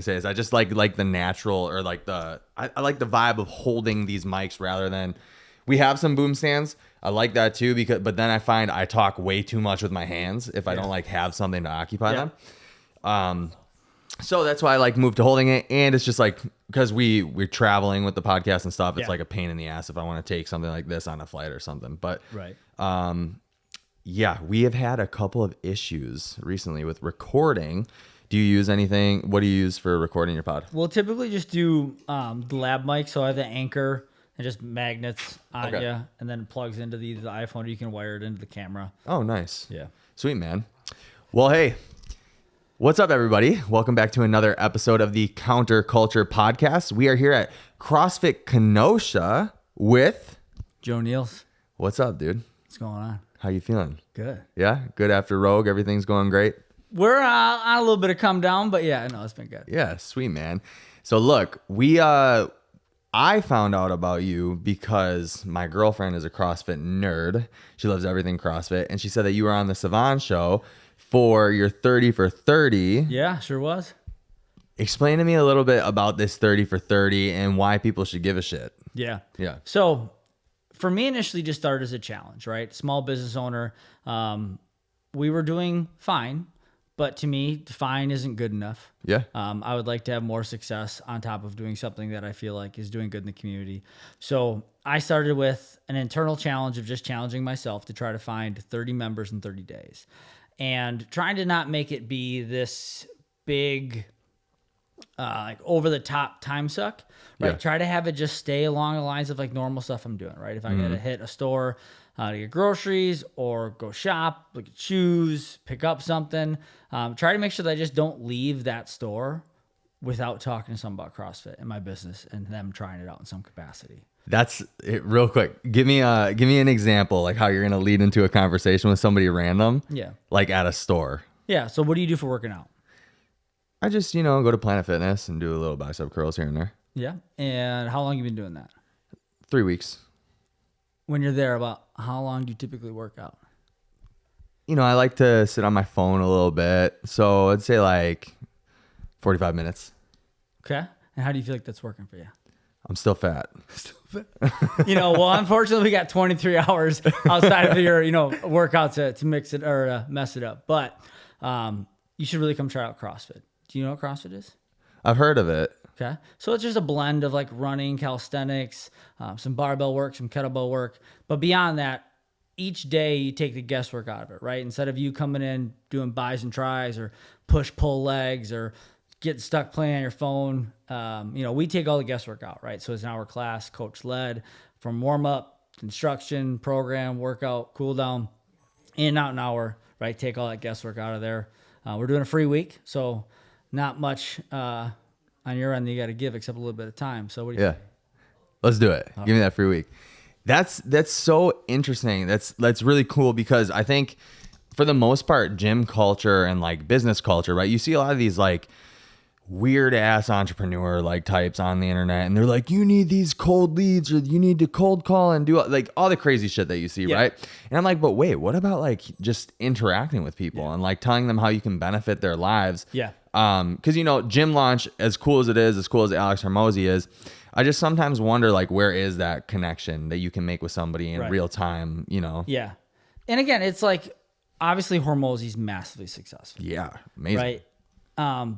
is. I just like the natural or like I like the vibe of holding these mics rather than we have some boom stands. I like that too but then I find I talk way too much with my hands if I don't like have something to occupy them. So that's why I like moved to holding it, and it's just like because we're traveling with the podcast and stuff. It's like a pain in the ass if I want to take something like this on a flight or something. But yeah, we have had a couple of issues recently with recording. Do you use anything? What do you use for recording your pod? We'll typically just do the lab mic. So I have the Anchor and just magnets on you, and then it plugs into the iPhone. Or you can wire it into the camera. Oh, nice. Yeah. Sweet, man. Well, hey. What's up, everybody? Welcome back to another episode of the Counterculture Podcast. We are here at CrossFit Kenosha with Joe Nehls. What's up, dude? What's going on? How you feeling? Good. Yeah? Good after Rogue? Everything's going great? We're on a little bit of come down, but yeah, no, it's been good. Yeah, sweet, man. So look, I found out about you because my girlfriend is a CrossFit nerd. She loves everything CrossFit, and she said that you were on the Savon show for your 30 for 30. Yeah, sure was. Explain to me a little bit about this 30 for 30 and why people should give a shit. Yeah. Yeah. So for me, initially just started as a challenge, right? Small business owner. We were doing fine, but to me, fine isn't good enough. Yeah. I would like to have more success on top of doing something that I feel like is doing good in the community. So I started with an internal challenge of just challenging myself to try to find 30 members in 30 days. And trying to not make it be this big, like over the top time suck, right? Yeah. Try to have it just stay along the lines of like normal stuff I'm doing, right? If I gotta hit a store to get groceries or go shop, look at shoes, pick up something, try to make sure that I just don't leave that store without talking to someone about CrossFit and my business and them trying it out in some capacity. That's it. Real quick. Give me an example, like how you're going to lead into a conversation with somebody random. Yeah. Like at a store. Yeah. So what do you do for working out? I just, go to Planet Fitness and do a little bicep curls here and there. Yeah. And how long have you been doing that? 3 weeks. When you're there, about how long do you typically work out? I like to sit on my phone a little bit. So I'd say like 45 minutes. Okay. And how do you feel like that's working for you? I'm still fat. Well, unfortunately, we got 23 hours outside of your, workout to mix it or mess it up. But you should really come try out CrossFit. Do you know what CrossFit is? I've heard of it. Okay. So it's just a blend of like running, calisthenics, some barbell work, some kettlebell work. But beyond that, each day you take the guesswork out of it, right? Instead of you coming in doing bis and tries or push-pull legs or getting stuck playing on your phone, we take all the guesswork out, right? So it's an hour class, coach led, from warm up, instruction, program, workout, cool down, in and out an hour, right? Take all that guesswork out of there. We're doing a free week, so not much on your end that you got to give except a little bit of time. So what do you think? Let's do it. Give me that free week. That's so interesting. That's really cool because I think for the most part, gym culture and like business culture, right? You see a lot of these like weird ass entrepreneur like types on the internet, and they're like, you need these cold leads or you need to cold call and do like all the crazy shit that you see, right? And I'm like, but wait, what about like just interacting with people and like telling them how you can benefit their lives? Yeah. Because Gym Launch, as cool as it is, as cool as Alex Hormozy is, I just sometimes wonder like where is that connection that you can make with somebody in real time, Yeah. And again, it's like obviously Hormozy's massively successful. Yeah, amazing. Right.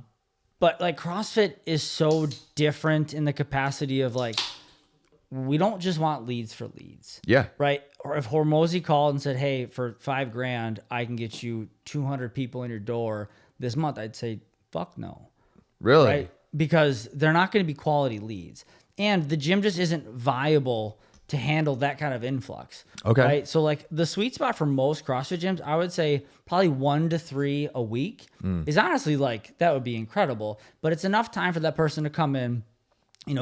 But like CrossFit is so different in the capacity of like, we don't just want leads for leads. Yeah. Right. Or if Hormozy called and said, hey, for $5,000, I can get you 200 people in your door this month, I'd say, fuck no. Really? Right. Because they're not going to be quality leads. And the gym just isn't viable to handle that kind of influx. Okay. Right. So like the sweet spot for most CrossFit gyms, I would say probably 1 to 3 a week is honestly like, that would be incredible, but it's enough time for that person to come in,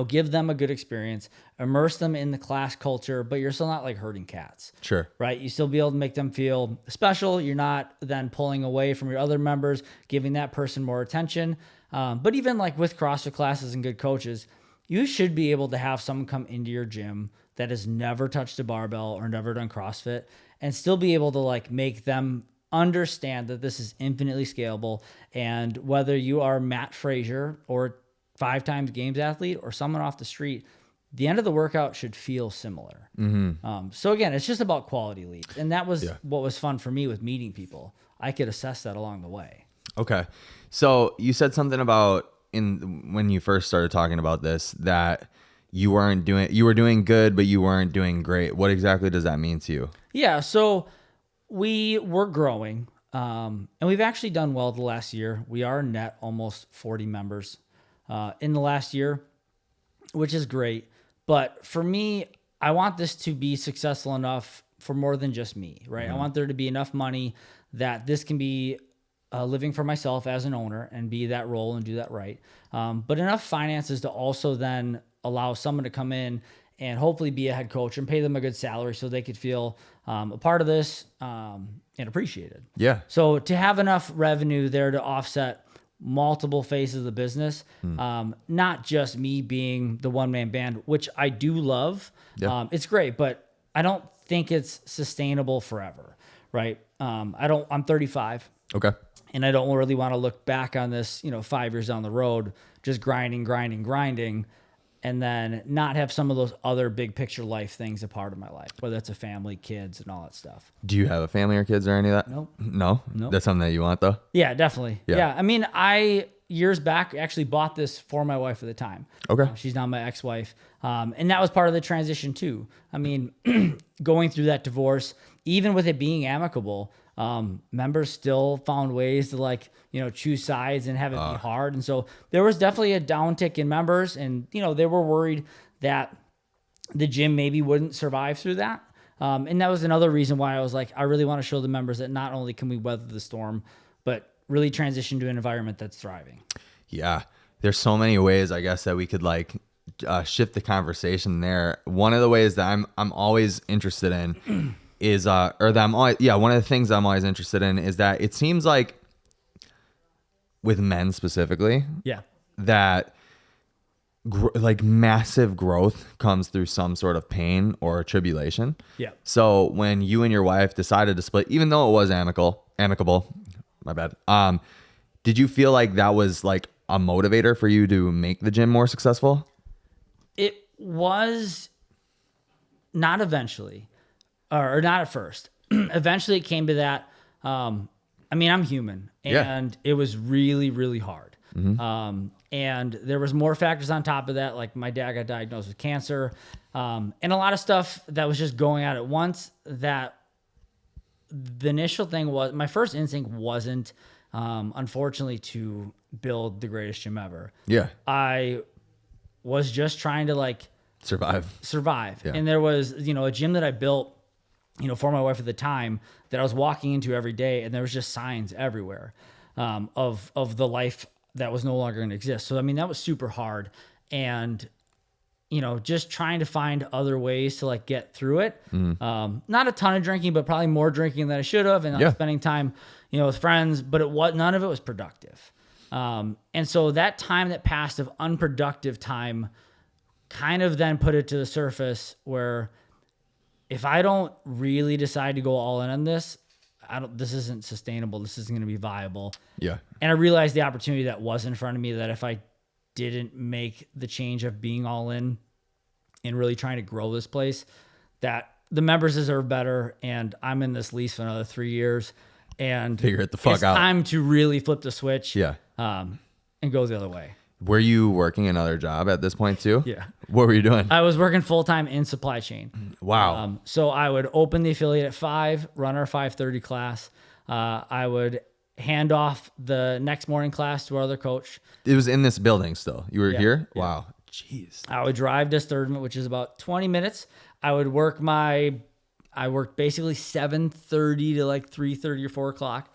give them a good experience, immerse them in the class culture, but you're still not like herding cats. Sure. Right. You still be able to make them feel special. You're not then pulling away from your other members, giving that person more attention. But even like with CrossFit classes and good coaches, you should be able to have someone come into your gym that has never touched a barbell or never done CrossFit and still be able to like make them understand that this is infinitely scalable. And whether you are Matt Frazier or 5 times games athlete or someone off the street, the end of the workout should feel similar. So again, it's just about quality leads. And that was what was fun for me with meeting people. I could assess that along the way. Okay. So you said something about when you first started talking about this, that you were doing good, but you weren't doing great. What exactly does that mean to you? Yeah. So we were growing, and we've actually done well the last year. We are net almost 40 members in the last year, which is great. But for me, I want this to be successful enough for more than just me, right? I want there to be enough money that this can be living for myself as an owner and be that role and do that right. But enough finances to also then allow someone to come in and hopefully be a head coach and pay them a good salary so they could feel a part of this and appreciated. Yeah. So to have enough revenue there to offset multiple phases of the business, not just me being the one-man band, which I do love. Yeah. It's great, but I don't think it's sustainable forever, right? I'm 35. Okay. And I don't really want to look back on this, 5 years down the road, just grinding, and then not have some of those other big picture life things a part of my life, whether it's a family, kids, and all that stuff. Do you have a family or kids or any of that? Nope. No? That's something that you want though? Yeah, definitely. Yeah. I mean, years back, actually bought this for my wife at the time. Okay. She's now my ex-wife. And that was part of the transition too. I mean, going through that divorce, even with it being amicable, members still found ways to choose sides and have it be hard. And so there was definitely a downtick in members, and, they were worried that the gym maybe wouldn't survive through that. And that was another reason why I was like, I really want to show the members that not only can we weather the storm, but really transition to an environment that's thriving. Yeah. There's so many ways, I guess, that we could shift the conversation there. One of the ways that I'm always interested in is, one of the things I'm always interested in is that it seems like with men specifically, that massive growth comes through some sort of pain or tribulation. Yeah. So when you and your wife decided to split, even though it was amicable, my bad. Did you feel like that was a motivator for you to make the gym more successful? It was not eventually, or not at first. Eventually it came to that. I mean, I'm human, and it was really, really hard. Mm-hmm. And there was more factors on top of that. Like my dad got diagnosed with cancer, and a lot of stuff that was just going out at once. That the initial thing was, my first instinct wasn't, unfortunately, to build the greatest gym ever. Yeah. I was just trying to survive. Yeah. And there was, a gym that I built, for my wife at the time that I was walking into every day, and there was just signs everywhere, of the life that was no longer going to exist. So, I mean, that was super hard. And, just trying to find other ways to get through it. Mm. Not a ton of drinking, but probably more drinking than I should have, and not spending time, with friends, but none of it was productive. And so that time that passed of unproductive time kind of then put it to the surface where if I don't really decide to go all in on this, this isn't sustainable. This isn't going to be viable. Yeah. And I realized the opportunity that was in front of me, that if I didn't make the change of being all in and really trying to grow this place, that the members deserve better. And I'm in this lease for another 3 years, and figure it the fuck out. It's time to really flip the switch. Yeah. And go the other way. Were you working another job at this point too? Yeah. What were you doing? I was working full-time in supply chain. Wow. So I would open the affiliate at 5, run our 5:30 class. I would hand off the next morning class to our other coach. It was in this building still. You were here? Yeah. Wow. Jeez. I would drive to Sturgeon, which is about 20 minutes. I would work I worked basically 7:30 to 3:30 or 4 o'clock.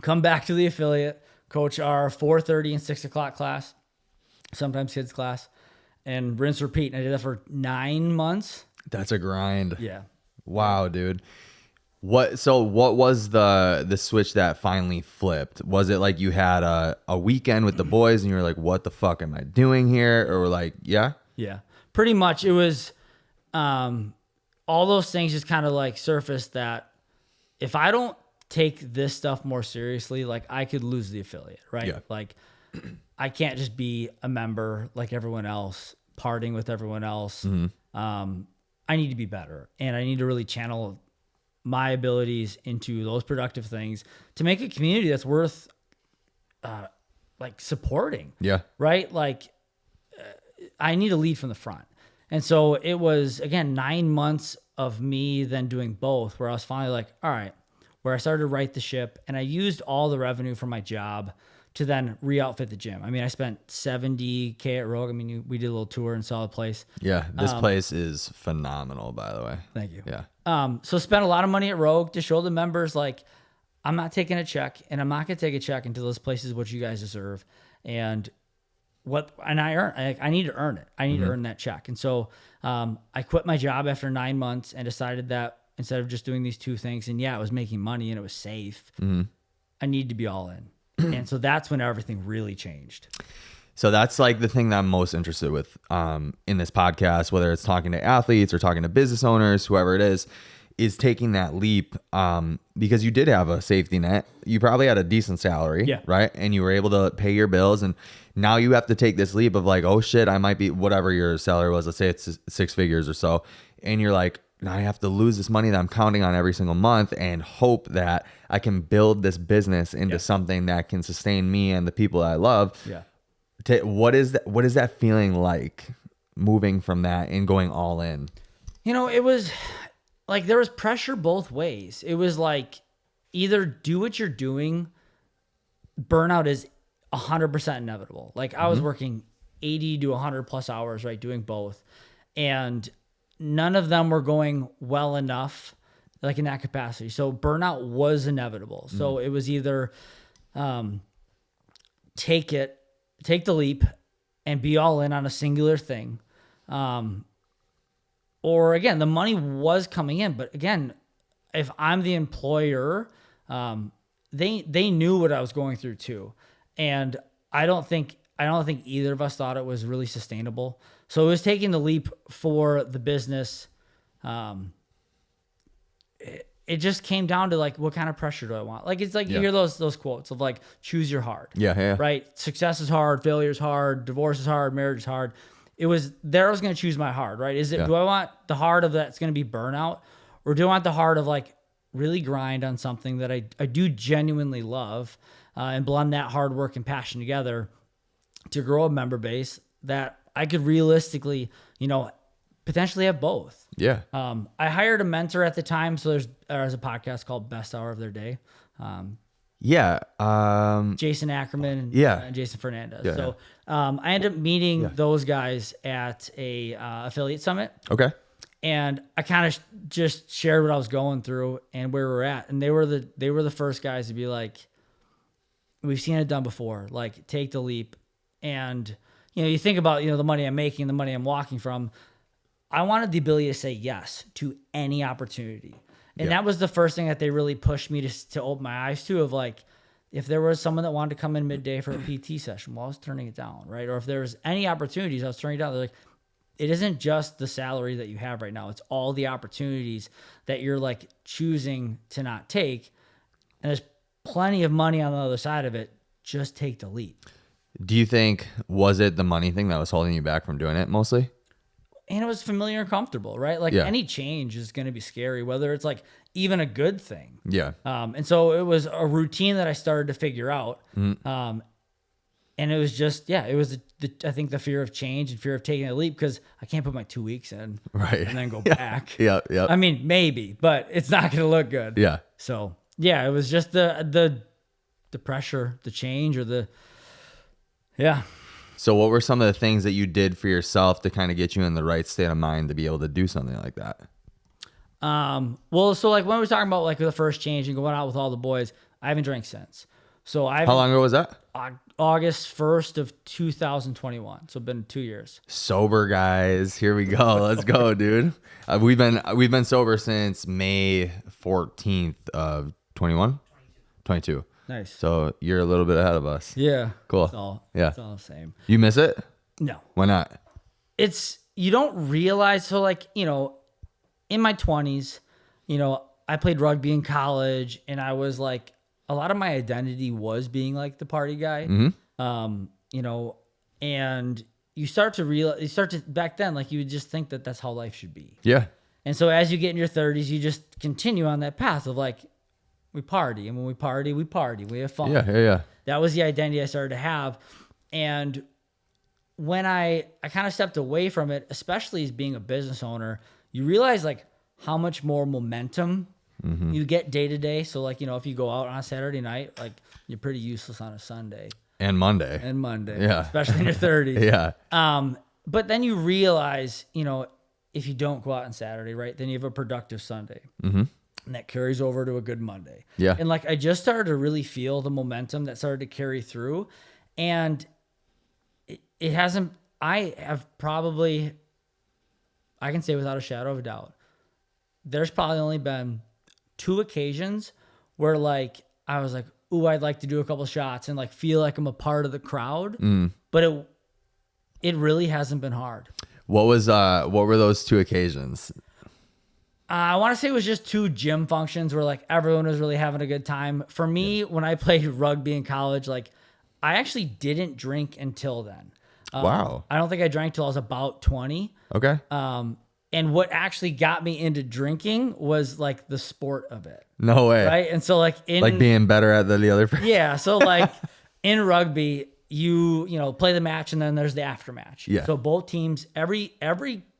Come back to the affiliate, coach our 4:30 and 6 o'clock class, sometimes kids class, and rinse, repeat. And I did that for 9 months. That's a grind. Yeah. Wow, dude. What was the switch that finally flipped? Was it you had a weekend with the boys and you were like, what the fuck am I doing here? Or yeah? Yeah, pretty much. It was, all those things just kind of surfaced that if I don't take this stuff more seriously, like I could lose the affiliate, right? Yeah. Like I can't just be a member like everyone else, partying with everyone else. I need to be better, and I need to really channel my abilities into those productive things to make a community that's worth like supporting. Yeah. Right. Like I need to lead from the front. And so it was, again, 9 months of me then doing both, where I was finally like, all right, where I started to right the ship, and I used all the revenue from my job to then re-outfit the gym. I mean, I spent $70K at Rogue. I mean, we did a little tour and saw the place. Yeah. This place is phenomenal, by the way. Thank you. Yeah. So spent a lot of money at Rogue to show the members, like, I'm not taking a check, and I'm not going to take a check until this place is what you guys deserve. And I need to earn it. I need to earn that check. And so I quit my job after 9 months and decided that instead of just doing these two things, and yeah, it was making money and it was safe, I need to be all in. And so that's when everything really changed. So that's like the thing that I'm most interested with in this podcast, whether it's talking to athletes or talking to business owners, whoever it is taking that leap because you did have a safety net. You probably had a decent salary, right? And you were able to pay your bills. And now you have to take this leap of like, oh shit, I might be whatever your salary was. Let's say it's 6 figures or so. And you're like, now I have to lose this money that I'm counting on every single month and hope that I can build this business into something that can sustain me and the people that I love. Yeah. What is that feeling like moving from that and going all in? You know, it was like there was pressure both ways. It was like either do what you're doing. Burnout is 100% inevitable. Like I was working 80 to 100 plus hours, right? Doing both. And none of them were going well enough, like in that capacity. So burnout was inevitable. So it was either take the leap and be all in on a singular thing. Or again, the money was coming in, but again, if I'm the employer, they knew what I was going through too. And I don't think either of us thought it was really sustainable. So it was taking the leap for the business. It just came down to like, what kind of pressure do I want? Like, it's like you hear those quotes of like, choose your hard. Yeah. Right. Success is hard. Failure is hard. Divorce is hard. Marriage is hard. It was there. I was going to choose my hard, right? Do I want the hard of that's going to be burnout, or do I want the hard of like really grind on something that I do genuinely love, and blend that hard work and passion together to grow a member base that I could realistically, potentially have both. Yeah. I hired a mentor at the time. So there's a podcast called Best Hour of Their Day. Jason Ackerman and Jason Fernandez. Yeah, so I ended up meeting those guys at a affiliate summit. Okay. And I kind of just shared what I was going through and where we're at. And they were the first guys to be like, we've seen it done before. Like, take the leap. And, you think about, the money I'm making, the money I'm walking from. I wanted the ability to say yes to any opportunity. And that was the first thing that they really pushed me to open my eyes to, of like, if there was someone that wanted to come in midday for a PT session, well, I was turning it down, right? Or if there was any opportunities, I was turning it down. They're like, it isn't just the salary that you have right now. It's all the opportunities that you're like choosing to not take. And there's plenty of money on the other side of it. Just take the leap. Do you think, was it the money thing that was holding you back from doing it mostly? And it was familiar and comfortable, right? Like any change is going to be scary, whether it's like even a good thing. Yeah. And so it was a routine that I started to figure out. And it was just, it was, I think the fear of change and fear of taking a leap, because I can't put my 2 weeks in and then go back. Yeah. I mean, maybe, but it's not going to look good. Yeah. So it was just the pressure, the change, or So what were some of the things that you did for yourself to kind of get you in the right state of mind to be able to do something like that? Well, so like when we were talking about like the first change and going out with all the boys, I haven't drank since. So how long ago was that? August 1st of 2021. So it's been 2 years. Sober, guys. Here we go. Let's go, dude. We've been sober since May 14th of 21? 22. Nice. So you're a little bit ahead of us. Yeah. Cool. It's all the same. You miss it? No. Why not? You don't realize. So like, in my 20s, I played rugby in college, and I was like, a lot of my identity was being like the party guy. You know, and you start to realize, back then, like you would just think that that's how life should be. Yeah. And so as you get in your 30s, you just continue on that path of like, we party. And when we party, we have fun. Yeah. That was the identity I started to have. And when I kind of stepped away from it, especially as being a business owner, you realize like how much more momentum you get day to day. So like, you know, if you go out on a Saturday night, like you're pretty useless on a Sunday. And Monday. Yeah. Especially in your 30s. Yeah. But then you realize, you know, if you don't go out on Saturday, right, then you have a productive Sunday. And that carries over to a good Monday. Yeah. And like, I just started to really feel the momentum that started to carry through. And it hasn't, I can say without a shadow of a doubt, there's probably only been 2 occasions where like, I was like, ooh, I'd like to do a couple shots and like feel like I'm a part of the crowd. But it really hasn't been hard. What were those 2 occasions? I want to say it was just 2 gym functions where like everyone was really having a good time. For me, when I played rugby in college, like I actually didn't drink until then. Wow. I don't think I drank till I was about 20. Okay. And what actually got me into drinking was like the sport of it. No way. Right. And so like being better at the other person. Yeah. So like in rugby, you know, play the match and then there's the aftermatch. Yeah. So both teams, every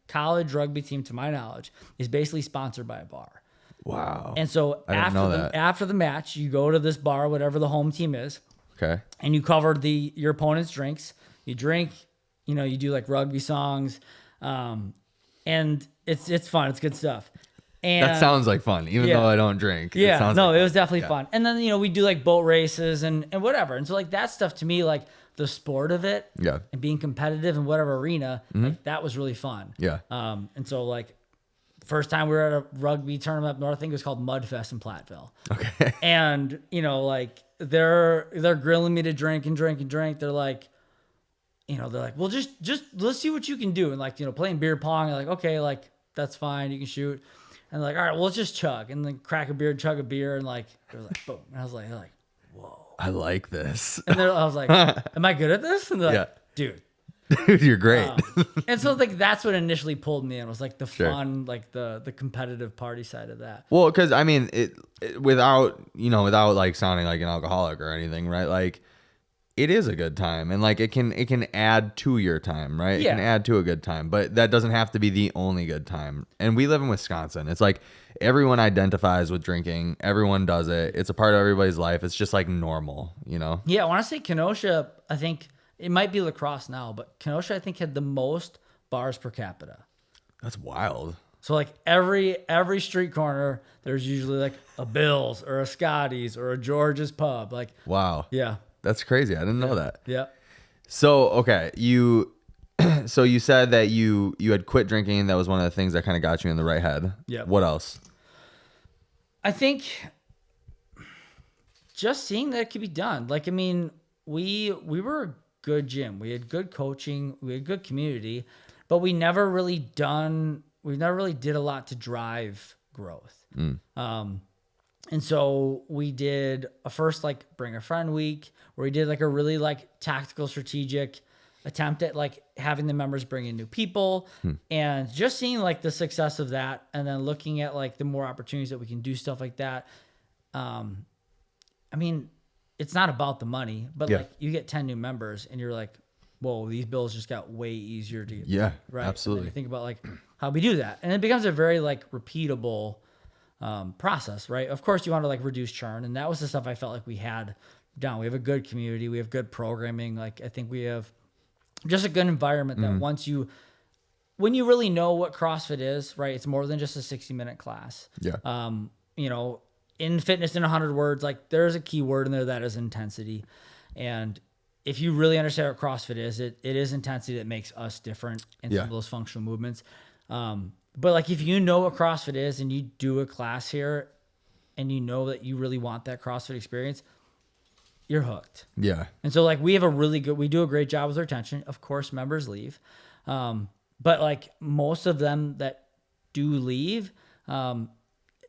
college rugby team, to my knowledge, is basically sponsored by a bar. Wow. And so after the match, you go to this bar, whatever the home team is. Okay. And you cover your opponent's drinks. You drink, you know, you do like rugby songs. And it's fun. It's good stuff. And that sounds like fun, even though I don't drink. Yeah, it was definitely fun. And then, you know, we do like boat races and whatever. And so like that stuff to me, like the sport of it and being competitive in whatever arena, like that was really fun. Yeah. And so like first time we were at a rugby tournament up north, I think it was called Mudfest in Platteville. Okay. And, you know, like they're grilling me to drink and drink and drink. They're like, well, just let's see what you can do. And like, you know, playing beer pong, like, okay, like that's fine. You can shoot. And like, all right, well, let's just chug and then crack a beer, chug a beer. And like, it was like, boom. And I was like, whoa. I like this. And then I was like, am I good at this? And they're like, dude, you're great. And so like, that's what initially pulled me in was like the fun, like the competitive party side of that. Well, cause I mean, it without like sounding like an alcoholic or anything, right? Like, it is a good time, and like it can add to your time, right? It can add to a good time, but that doesn't have to be the only good time. And we live in Wisconsin. It's like everyone identifies with drinking. Everyone does it. It's a part of everybody's life. It's just like normal, you know? Yeah, I want to say Kenosha, I think it might be La Crosse now, but Kenosha, I think, had the most bars per capita. That's wild. So like every street corner, there's usually like a Bill's or a Scotty's or a George's Pub. Like, wow. Yeah. That's crazy. I didn't know that. Yeah. So, okay. So you said that you had quit drinking. That was one of the things that kind of got you in the right head. Yeah. What else? I think just seeing that it could be done. Like, I mean, we were a good gym. We had good coaching. We had good community, but we never really did a lot to drive growth. And so we did a first like bring a friend week where we did like a really like tactical strategic attempt at like having the members bring in new people and just seeing like the success of that. And then looking at like the more opportunities that we can do stuff like that. I mean, it's not about the money, but like you get 10 new members and you're like, whoa, these bills just got way easier to get. Yeah, right. Absolutely. And then you think about like how we do that. And it becomes a very like repeatable process, right? Of course you want to like reduce churn. And that was the stuff I felt like we had down. We have a good community. We have good programming. Like I think we have just a good environment that when you really know what CrossFit is, right? It's more than just a 60-minute class. Yeah. You know, in fitness in 100 words, like there's a key word in there that is intensity. And if you really understand what CrossFit is, it is intensity that makes us different in some of those functional movements. But like if you know what CrossFit is and you do a class here and you know that you really want that CrossFit experience, you're hooked. Yeah. And so like we do a great job with retention. Of course, members leave. But like most of them that do leave,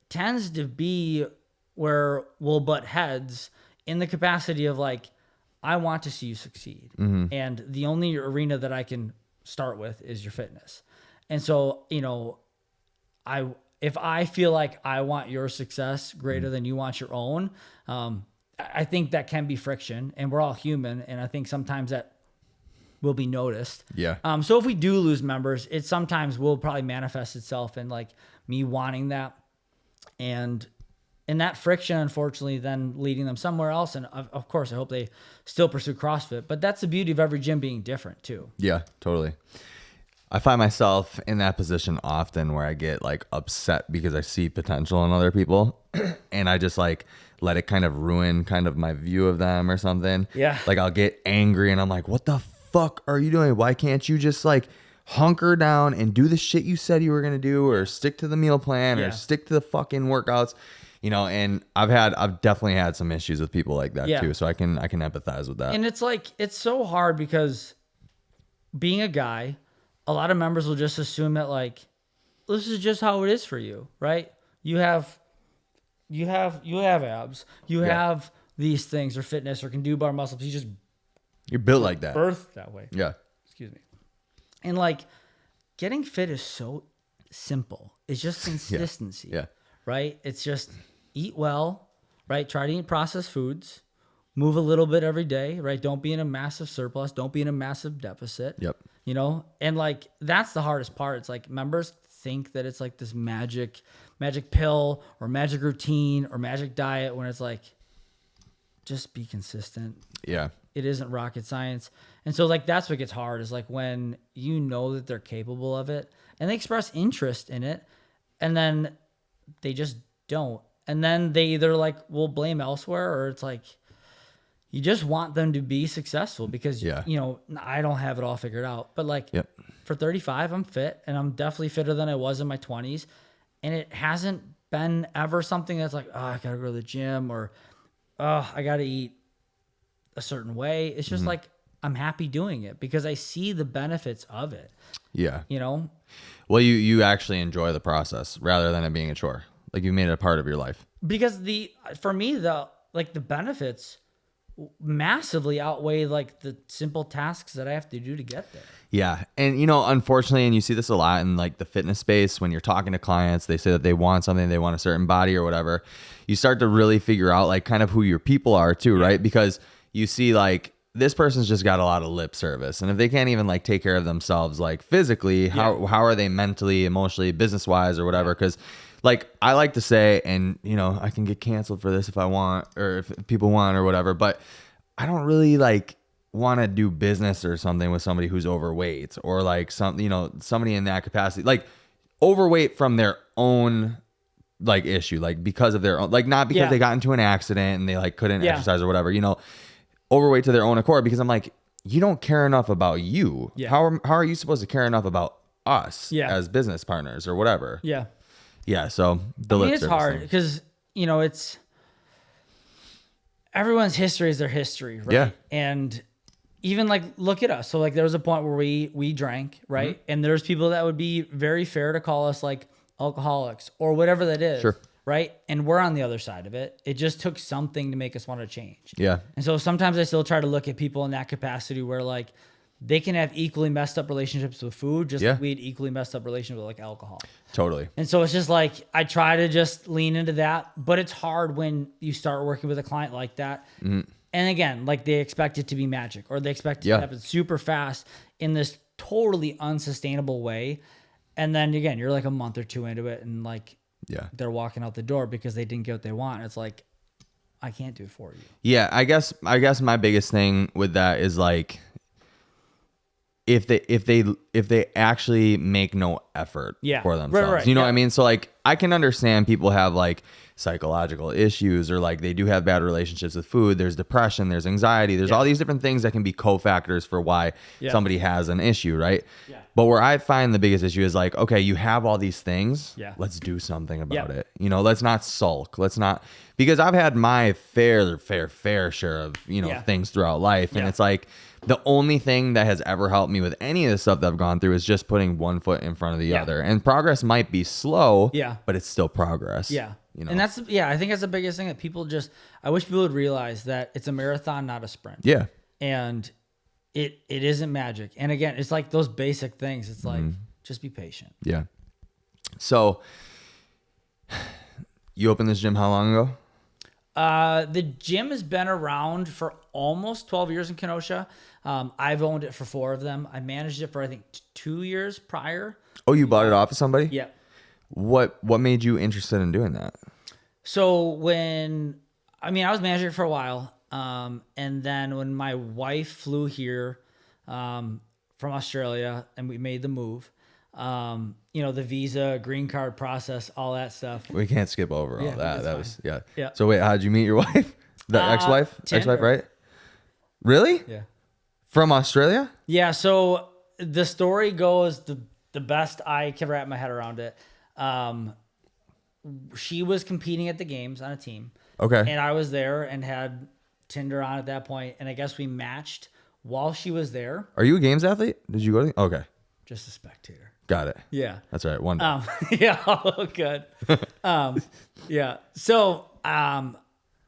tends to be where we'll butt heads in the capacity of like, I want to see you succeed. And the only arena that I can start with is your fitness. And so, you know, if I feel like I want your success greater than you want your own, I think that can be friction, and we're all human. And I think sometimes that will be noticed. Yeah. So if we do lose members, it sometimes will probably manifest itself in like me wanting that, and that friction, unfortunately, then leading them somewhere else. And of course, I hope they still pursue CrossFit, but that's the beauty of every gym being different too. Yeah, totally. I find myself in that position often where I get like upset because I see potential in other people and I just like let it kind of ruin kind of my view of them or something. Yeah. Like I'll get angry and I'm like, what the fuck are you doing? Why can't you just like hunker down and do the shit you said you were going to do, or stick to the meal plan, or stick to the fucking workouts, you know? And I've definitely had some issues with people like that too. So I can empathize with that. And it's like, it's so hard because being a guy, a lot of members will just assume that like, this is just how it is for you, right? You have abs, you have these things, or fitness, or can do bar muscle ups. You're built like that. Birthed that way. Yeah. Excuse me. And like, getting fit is so simple. It's just consistency. Yeah. Right? It's just eat well, right? Try to eat processed foods, move a little bit every day, right? Don't be in a massive surplus. Don't be in a massive deficit. Yep. You know? And like, that's the hardest part. It's like members think that it's like this magic pill or magic routine or magic diet, when it's like, just be consistent. Yeah. It isn't rocket science. And so like, that's what gets hard, is like when you know that they're capable of it and they express interest in it, and then they just don't. And then they either like will blame elsewhere, or it's like, you just want them to be successful because, you know, I don't have it all figured out, but like for 35, I'm fit, and I'm definitely fitter than I was in my 20s. And it hasn't been ever something that's like, oh, I gotta go to the gym, or, oh, I gotta eat a certain way. It's just like, I'm happy doing it because I see the benefits of it. Yeah. You know? Well, you actually enjoy the process rather than it being a chore. Like, you made it a part of your life. Because for me, the benefits massively outweigh like the simple tasks that I have to do to get there. Yeah. And, you know, unfortunately, and you see this a lot in like the fitness space, when you're talking to clients, they say that they want something, they want a certain body or whatever. You start to really figure out like kind of who your people are too, right? Because you see like, this person's just got a lot of lip service. And if they can't even like take care of themselves, like physically, how are they mentally, emotionally, business wise, or whatever? Because like, I like to say, and you know, I can get canceled for this if I want, or if people want or whatever, but I don't really like want to do business or something with somebody who's overweight, or like something, you know, somebody in that capacity, like overweight from their own like issue, like because of their own, like not because they got into an accident and they like couldn't exercise or whatever, you know, overweight to their own accord. Because I'm like, you don't care enough about you. Yeah. How are you supposed to care enough about us as business partners or whatever? Yeah. Yeah. So it's hard because, you know, it's everyone's history is their history, right? Yeah. And even like, look at us. So like, there was a point where we drank, right? Mm-hmm. And there's people that would be very fair to call us like alcoholics or whatever that is. Sure. Right. And we're on the other side of it. It just took something to make us want to change. Yeah. And so sometimes I still try to look at people in that capacity where like they can have equally messed up relationships with food, just like we had equally messed up relationships with like alcohol. Totally. And so it's just like, I try to just lean into that, but it's hard when you start working with a client like that. Mm. And again, like they expect it to be magic, or they expect it to happen super fast in this totally unsustainable way. And then again, you're like a month or two into it and like, they're walking out the door because they didn't get what they want. It's like, I can't do it for you. Yeah. I guess my biggest thing with that is like, if they actually make no effort for themselves, right. You know what I mean? So like, I can understand people have like psychological issues, or like they do have bad relationships with food. There's depression, there's anxiety, there's all these different things that can be cofactors for why somebody has an issue, right? Yeah. But where I find the biggest issue is like, okay, you have all these things. Yeah. Let's do something about it. You know, let's not sulk. Let's not, because I've had my fair share of, you know, things throughout life. And it's like, the only thing that has ever helped me with any of the stuff that I've gone through is just putting one foot in front of the other. And progress might be slow, but it's still progress. Yeah. You know? And that's, I think that's the biggest thing that people I wish people would realize that it's a marathon, not a sprint. Yeah. And it isn't magic. And again, it's like those basic things. It's like, just be patient. Yeah. So you opened this gym how long ago? The gym has been around for almost 12 years in Kenosha. I've owned it for 4 of them. I managed it for, I think, 2 years prior. Oh, you bought it off of somebody? Yeah. What made you interested in doing that? So I was managing it for a while. And then when my wife flew here, from Australia and we made the move, the visa, green card process, all that stuff. We can't skip over all that. That was, Yeah. So wait, how did you meet your wife? The ex-wife? Tinder. Ex-wife, right? Really? Yeah. From Australia? Yeah. So the story goes the best I can wrap my head around it. She was competing at the games on a team. Okay. And I was there and had Tinder on at that point. And I guess we matched while she was there. Are you a games athlete? Did you go to? Okay. Just a spectator. Got it. Yeah. That's right. One day. Yeah. Oh, good. Yeah. So,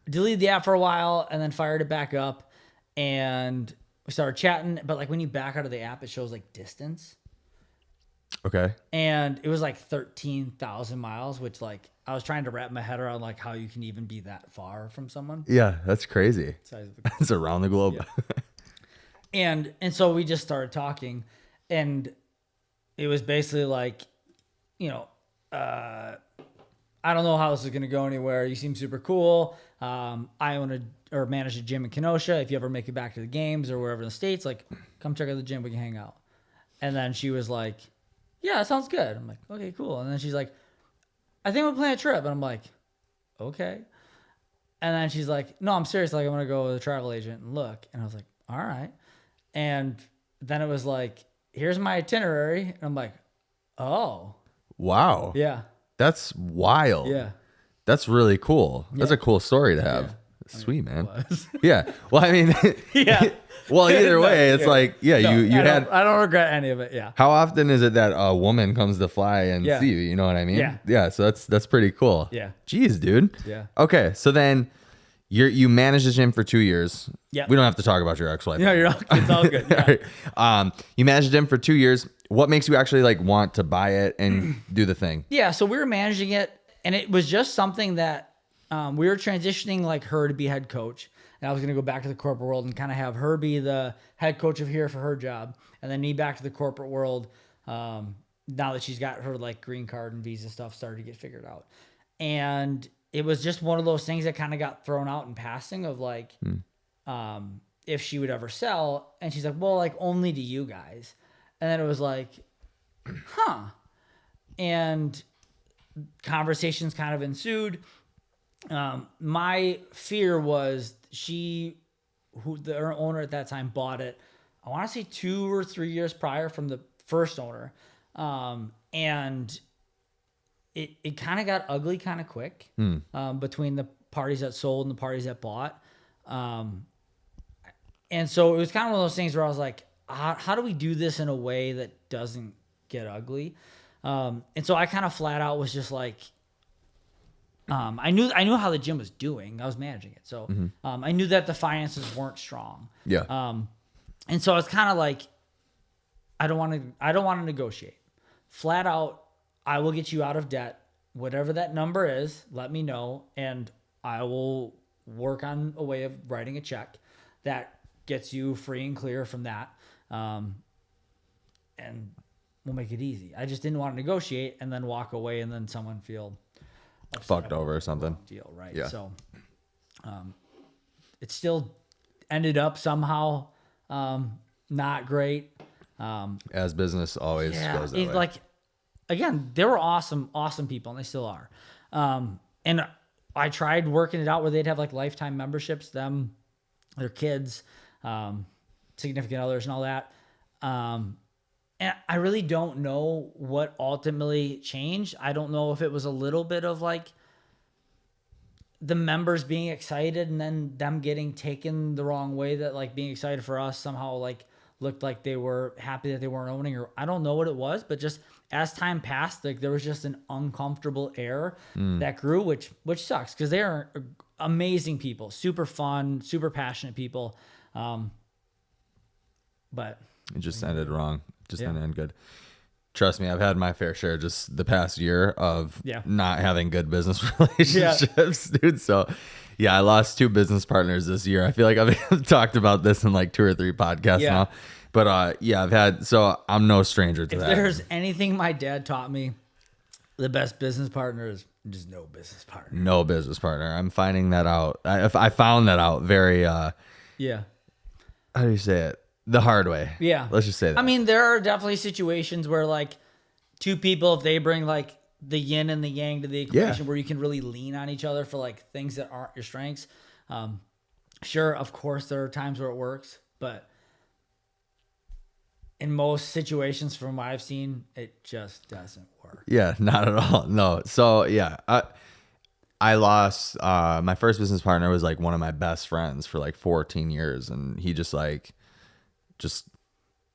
deleted the app for a while and then fired it back up and we started chatting. But like when you back out of the app, it shows like distance. Okay. And it was like 13,000 miles, which like I was trying to wrap my head around like how you can even be that far from someone. Yeah, that's crazy. Size of the That's around the globe. Yeah. And so we just started talking and it was basically like, I don't know how this is going to go anywhere. You seem super cool. I own or manage a gym in Kenosha. If you ever make it back to the games or wherever in the States, like come check out the gym. We can hang out. And then she was like, yeah, that sounds good. I'm like, okay, cool. And then she's like, I think we'll plan a trip. And I'm like, okay. And then she's like, no, I'm serious. Like, I'm going to go with a travel agent and look. And I was like, all right. And then it was like, here's my itinerary. And I'm like, oh. Wow. Yeah. That's wild. Yeah. That's really cool. That's a cool story to have. Yeah. Sweet, man. Yeah. Well, I mean, Yeah. Well, either way, it's like, No, I don't regret any of it. Yeah. How often is it that a woman comes to fly and see you? You know what I mean? Yeah. Yeah. So that's pretty cool. Yeah. Jeez, dude. Yeah. Okay. So then you managed the gym for 2 years. Yeah. We don't have to talk about your ex-wife. No, it's all good. Yeah. Right. You managed the gym for 2 years. What makes you actually like want to buy it and do the thing? Yeah. So we were managing it and it was just something that we were transitioning like her to be head coach. And I was going to go back to the corporate world and kind of have her be the head coach of here for her job. And then me back to the corporate world. Now that she's got her like green card and visa stuff started to get figured out. And it was just one of those things that kind of got thrown out in passing of like, if she would ever sell. And she's like, well, like only to you guys. And then it was like, huh. And conversations kind of ensued. My fear was the owner at that time bought it, I want to say 2 or 3 years prior from the first owner. And it kind of got ugly kind of quick, between the parties that sold and the parties that bought. And so it was kind of one of those things where I was like, how do we do this in a way that doesn't get ugly? And so I kind of flat out was just like, I knew how the gym was doing. I was managing it. So, I knew that the finances weren't strong. Yeah. And so I was kind of like, I don't want to negotiate. Flat out, I will get you out of debt. Whatever that number is, let me know. And I will work on a way of writing a check that gets you free and clear from that. And we'll make it easy. I just didn't want to negotiate and then walk away and then someone feel fucked over or something. Deal, right? Yeah. So, it still ended up somehow not great. As business always goes that way. Like, again, they were awesome people, and they still are. And I tried working it out where they'd have like lifetime memberships, them, their kids, significant others, and all that. And I really don't know what ultimately changed. I don't know if it was a little bit of like the members being excited and then them getting taken the wrong way, that like being excited for us somehow like looked like they were happy that they weren't owning, or I don't know what it was, but just as time passed, like there was just an uncomfortable air that grew, which sucks because they are amazing people, super fun, super passionate people. But it just ended wrong. Just didn't end good. Trust me, I've had my fair share just the past year of not having good business relationships, dude. So yeah, I lost 2 business partners this year. I feel like I've talked about this in like 2 or 3 podcasts now. But I've had, so I'm no stranger to that. If there's anything my dad taught me, the best business partner is just no business partner. No business partner. I'm finding that out. I found that out very, how do you say it? The hard way. Yeah. Let's just say that. I mean, there are definitely situations where like 2 people, if they bring like the yin and the yang to the equation, where you can really lean on each other for like things that aren't your strengths. Sure, of course, there are times where it works, but in most situations from what I've seen, it just doesn't work. Yeah, not at all. No. So yeah, I lost, my first business partner was like one of my best friends for like 14 years. And he just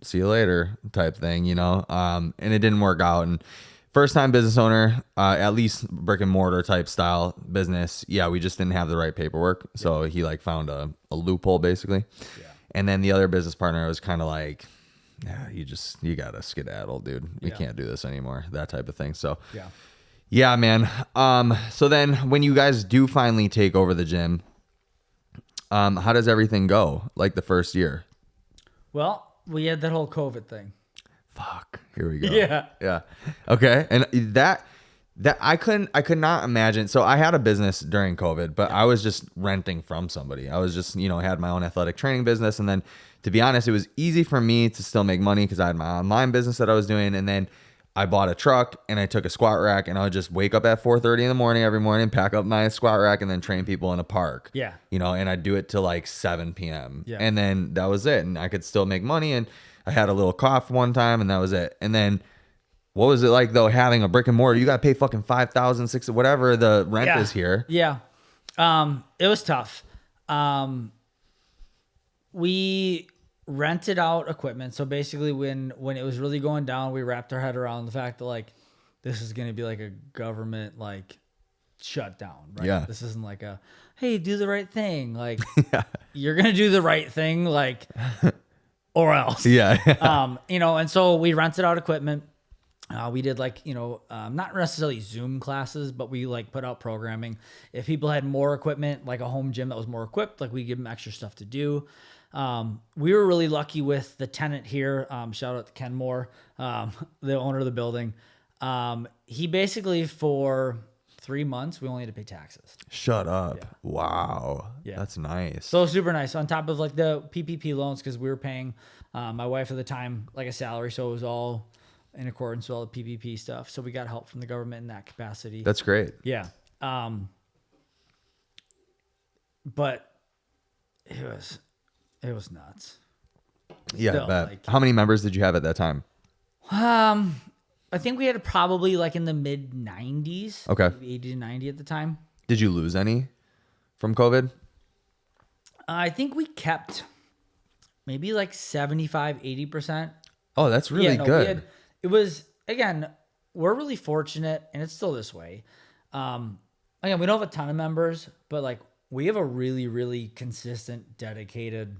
see you later type thing, you know? And it didn't work out. And first time business owner, at least brick and mortar type style business. Yeah. We just didn't have the right paperwork. So he like found a loophole basically. Yeah. And then the other business partner was kind of like, yeah, you gotta skedaddle, dude. We can't do this anymore. That type of thing. So yeah, man. So then when you guys do finally take over the gym, how does everything go? Like the first year? Well, we had that whole COVID thing. Fuck. Here we go. Yeah. Okay. And that I could not imagine. So I had a business during COVID, but I was just renting from somebody. I was just, had my own athletic training business. And then to be honest, it was easy for me to still make money because I had my online business that I was doing. And then I bought a truck and I took a squat rack and I would just wake up at 4:30 in the morning every morning, pack up my squat rack and then train people in a park. Yeah. And I'd do it till like 7 p.m. Yeah. And then that was it. And I could still make money. And I had a little cough one time and that was it. And then what was it like though, having a brick and mortar? You got to pay fucking $5,000, $6,000, whatever the rent is here. Yeah. It was tough. We rented out equipment. So basically when it was really going down, we wrapped our head around the fact that like, this is going to be like a government, like shutdown, right? Yeah. This isn't like a, hey, do the right thing. Like you're going to do the right thing, like, or else. Yeah. And so we rented out equipment. We did like, not necessarily Zoom classes, but we like put out programming. If people had more equipment, like a home gym that was more equipped, like we give them extra stuff to do. We were really lucky with the tenant here. Shout out to Ken Moore, the owner of the building. He basically for 3 months, we only had to pay taxes. Shut up. Yeah. Wow. Yeah. That's nice. So super nice. On top of like the PPP loans, because we were paying my wife at the time like a salary. So it was all in accordance with all the PPP stuff. So we got help from the government in that capacity. That's great. Yeah. But it was nuts. Yeah, Still, I bet. like, how many members did you have at that time? I think we had probably like in the mid 90s. Okay. Maybe 80 to 90 at the time. Did you lose any from COVID? I think we kept maybe like 75, 80%. Oh, that's really good. It was, again, we're really fortunate, and it's still this way. Again, we don't have a ton of members, but like we have a really, really consistent, dedicated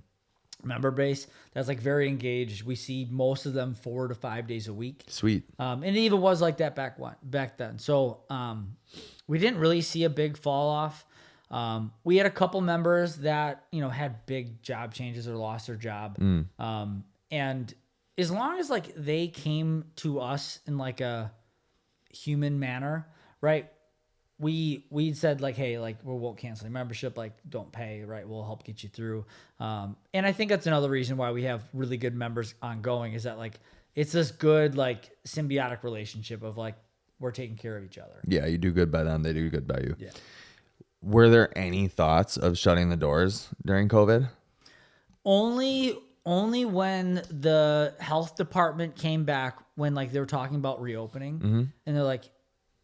member base that's like very engaged. We see most of them 4 to 5 days a week. Sweet. And it even was like that back then. So we didn't really see a big fall off. We had a couple members that, had big job changes or lost their job. And as long as like they came to us in like a human manner, right? We said like, hey, like we won't cancel your membership, like don't pay, right? We'll help get you through. And I think that's another reason why we have really good members ongoing is that like it's this good like symbiotic relationship of like we're taking care of each other. Yeah, you do good by them, they do good by you. Yeah. Were there any thoughts of shutting the doors during COVID? Only when the health department came back when like they were talking about reopening and they're like,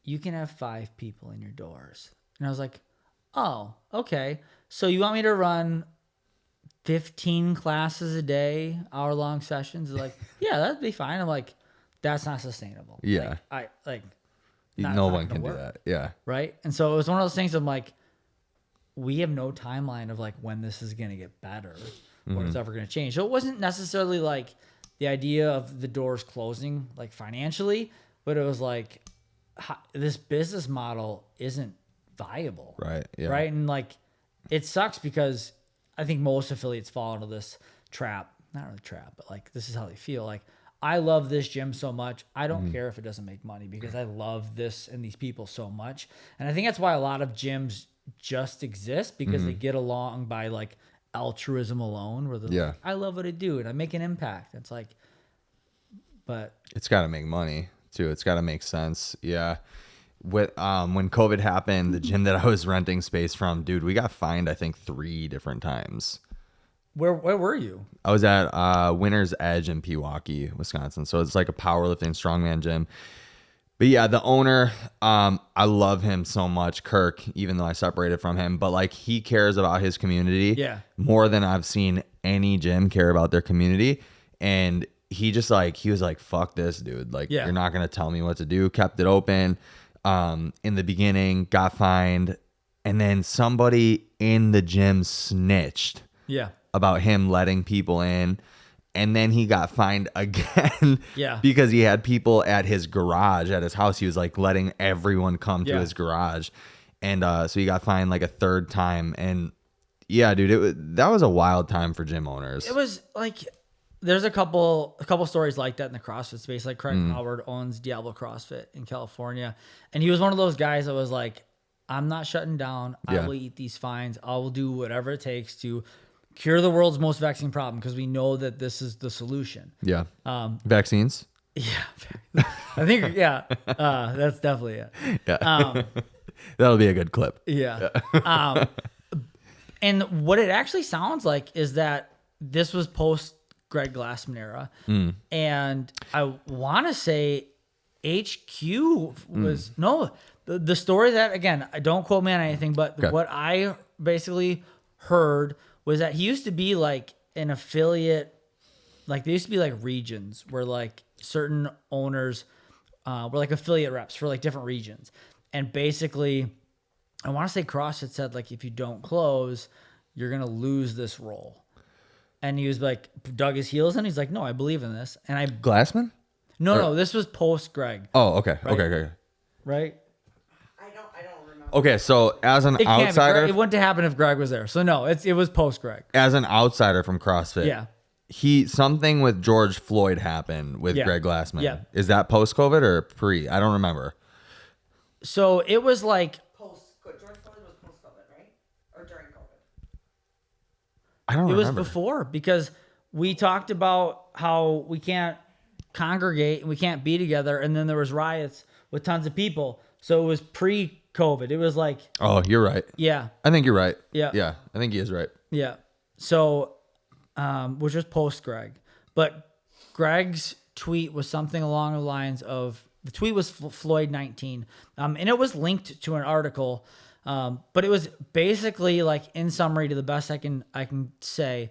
you can have 5 people in your doors. And I was like, oh, okay. So you want me to run 15 classes a day, hour-long sessions? They're like, yeah, that'd be fine. I'm like, that's not sustainable. Yeah. No one can do that. Yeah. Right. And so it was one of those things. I'm like, we have no timeline of like when this is going to get better or it's ever going to change. So it wasn't necessarily like the idea of the doors closing like financially, but it was like this business model isn't viable. Right. Yeah. Right. And like, it sucks because I think most affiliates fall into this trap, not really trap, but like, this is how they feel. Like, I love this gym so much. I don't care if it doesn't make money because I love this and these people so much. And I think that's why a lot of gyms just exist because they get along by like altruism alone, where they're like, I love what I do and I make an impact. It's like, but it's got to make money too. It's got to make sense. Yeah. When COVID happened, the gym that I was renting space from, dude, we got fined, I think 3 different times. Where were you? I was at Winter's Edge in Pewaukee, Wisconsin. So it's like a powerlifting strongman gym. But yeah, the owner, I love him so much, Kirk, even though I separated from him. But like, he cares about his community more than I've seen any gym care about their community. And he just like, he was like, fuck this, dude. Like, you're not going to tell me what to do. Kept it open in the beginning, got fined. And then somebody in the gym snitched. Yeah. About him letting people in, and then he got fined again because he had people at his garage at his house. He was like letting everyone come to his garage, and so he got fined like a 3rd time. And yeah, dude, that was a wild time for gym owners. It was like, there's a couple stories like that in the CrossFit space. Like Craig Howard owns Diablo CrossFit in California, and he was one of those guys that was like, I'm not shutting down. I will eat these fines. I will do whatever it takes to cure the world's most vexing problem because we know that this is the solution. Yeah. Vaccines? Yeah. I think, that's definitely it. Yeah. That'll be a good clip. Yeah. And what it actually sounds like is that this was post Greg Glassman era. And I want to say HQ was, the story that, again, don't quote me on anything, but what I basically heard was that he used to be like an affiliate, like there used to be like regions where like certain owners were like affiliate reps for like different regions. And basically, I want to say CrossFit said like, if you don't close, you're going to lose this role. And he was like, dug his heels in. He's like, no, I believe in this. And Glassman? No, this was post Greg. Oh, okay. Right? Okay. Right? Okay, so as an outsider, it wouldn't have happened if Greg was there. So no, it was post Greg. As an outsider from CrossFit, something with George Floyd happened with Greg Glassman. Yeah, is that post COVID or pre? I don't remember. So it was like post. George Floyd was post COVID, right? Or during COVID? I don't remember. It was before because we talked about how we can't congregate and we can't be together, and then there was riots with tons of people. So it was pre-COVID. It was like... Oh, you're right. Yeah. I think you're right. Yeah. Yeah, I think he is right. Yeah. So, which was post-Greg. But Greg's tweet was something along the lines of... The tweet was Floyd 19. And it was linked to an article. But it was basically like, in summary, to the best I can say,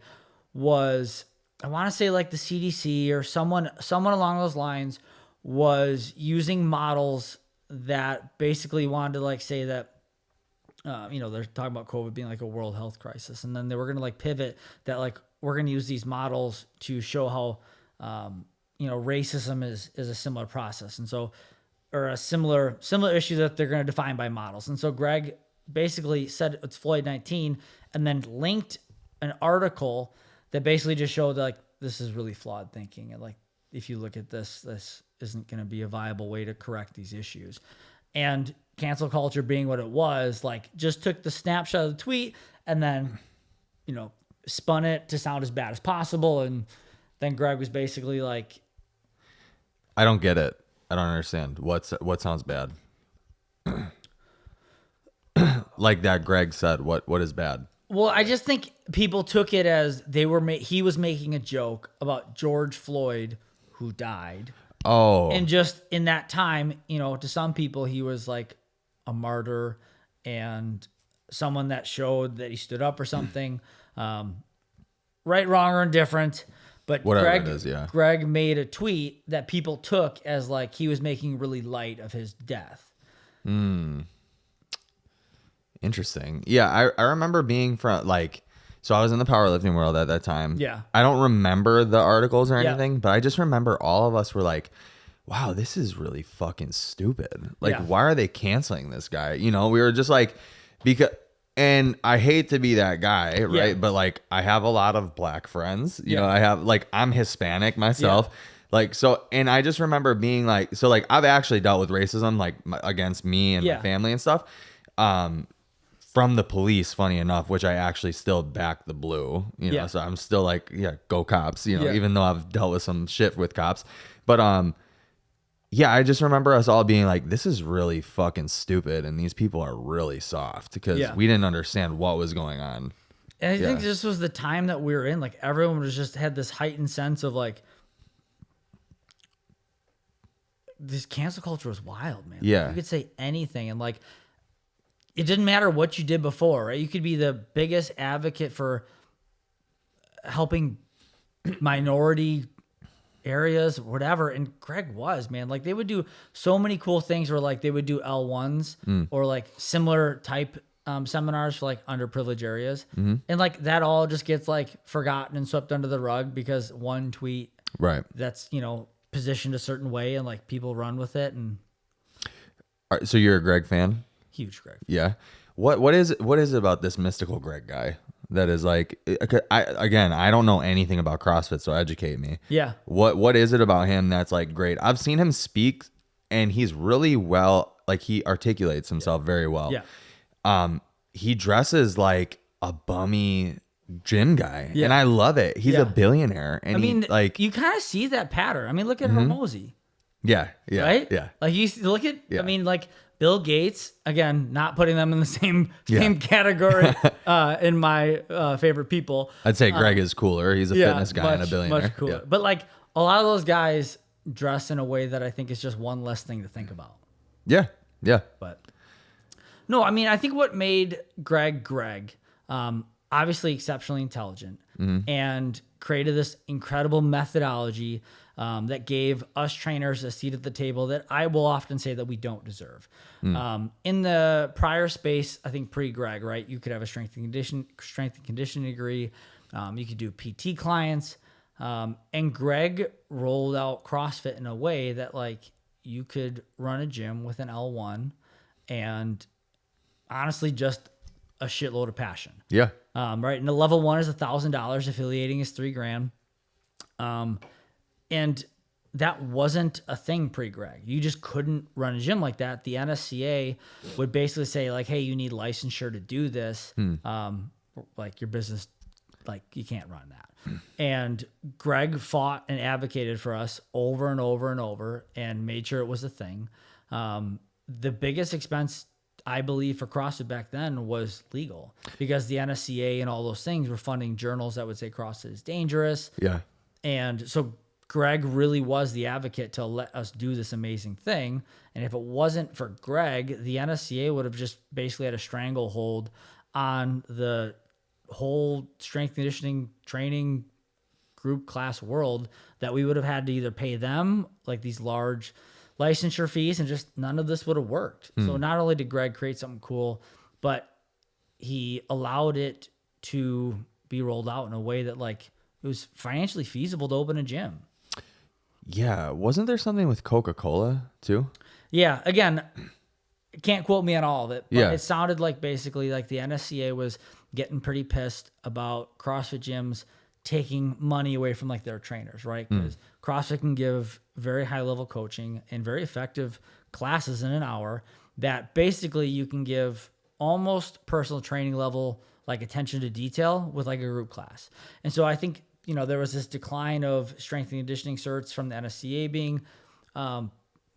was... I want to say like the CDC or someone along those lines was using models that basically wanted to like say that, they're talking about COVID being like a world health crisis. And then they were going to like pivot that like, we're going to use these models to show how, racism is a similar process. And so, or a similar issue that they're going to define by models. And so Greg basically said it's Floyd 19 and then linked an article that basically just showed that like, this is really flawed thinking. And like, if you look at this isn't going to be a viable way to correct these issues. And cancel culture being what it was, like just took the snapshot of the tweet and then, spun it to sound as bad as possible. And then Greg was basically like, I don't get it. I don't understand. What sounds bad? Like that Greg said, what is bad? Well, I just think people took it as he was making a joke about George Floyd who died. Oh. And just in that time, to some people, he was like a martyr and someone that showed that he stood up for something, right, wrong, or indifferent. But Whatever Greg, it is, yeah. Greg made a tweet that people took as like he was making really light of his death. Interesting. Yeah, I remember being from like, so I was in the powerlifting world at that time. Yeah. I don't remember the articles or Yeah. anything, but I just remember all of us were like, wow, this is really fucking stupid. Like, Yeah. why are they canceling this guy? You know, we were just like, because, and I hate to be that guy, right? Yeah. But like, I have a lot of black friends, you Yeah. know, I have like, I'm Hispanic myself. Like, so, and I just remember being like, so like, I've actually dealt with racism, like against me and Yeah. my family and stuff. From the police, funny enough, which I actually still back the blue, you know, Yeah. so I'm still like, yeah, go cops, you know, Yeah. even though I've dealt with some shit with cops. But, yeah, I just remember us all being like, this is really fucking stupid. And these people are really soft because Yeah. we didn't understand what was going on. And I think Yeah. this was the time that we were in. Like everyone was just had this heightened sense of like this cancel culture was wild, man. Like, Yeah. you could say anything, and like it didn't matter what you did before, right? You could be the biggest advocate for helping minority areas, whatever. And Greg was, man. Like they would do so many cool things where like they would do L1s or like similar type seminars for like underprivileged areas. And like that all just gets like forgotten and swept under the rug because one tweet Right. that's, you know, positioned a certain way and like people run with it. And All right, so you're a Greg fan? huge Greg. Yeah. What is it about this mystical Greg guy that is like, I don't know anything about CrossFit, so educate me. Yeah. What is it about him that's like great? I've seen him speak and he's really well, like he articulates himself very well. Yeah. He dresses like a bummy gym guy, Yeah. and I love it. He's Yeah. a billionaire, and I mean, he like, you kind of see that pattern. I mean, look at Hormozy, yeah, right? yeah. Like you look at, Yeah. I mean, like Bill Gates, again, not putting them in the same Yeah. category in my favorite people. I'd say Greg is cooler. He's a fitness guy and a billionaire. Much cooler. Yeah. But like a lot of those guys dress in a way that I think is just one less thing to think about. Yeah, yeah, But no, I mean, I think what made Greg, obviously exceptionally intelligent and created this incredible methodology that gave us trainers a seat at the table that I will often say that we don't deserve. In the prior space, I think pre-Greg, right? You could have a strength and conditioning degree. You could do PT clients. And Greg rolled out CrossFit in a way that like you could run a gym with an L1 and honestly just a shitload of passion. yeah. Right. And the level one is $1,000. Affiliating is $3,000. And that wasn't a thing pre-Greg. You just couldn't run a gym like that. The NSCA would basically say like, hey, you need licensure to do this. Like your business, like you can't run that. And Greg fought and advocated for us over and over and over and made sure it was a thing. The biggest expense I believe for CrossFit back then was legal because the NSCA and all those things were funding journals that would say CrossFit is dangerous. Yeah. And so Greg really was the advocate to let us do this amazing thing. And if it wasn't for Greg, the NSCA would have just basically had a stranglehold on the whole strength conditioning training group class world that we would have had to either pay them like these large licensure fees and just none of this would have worked. So not only did Greg create something cool, but he allowed it to be rolled out in a way that like it was financially feasible to open a gym. Yeah. Wasn't there something with Coca-Cola too? Yeah. Again, can't quote me on all of it, but Yeah. it sounded like basically like the NSCA was getting pretty pissed about CrossFit gyms taking money away from like their trainers, right? Because CrossFit can give very high level coaching and very effective classes in an hour that basically you can give almost personal training level, like attention to detail with like a group class. And so I think, you know, there was this decline of strength and conditioning certs from the NSCA being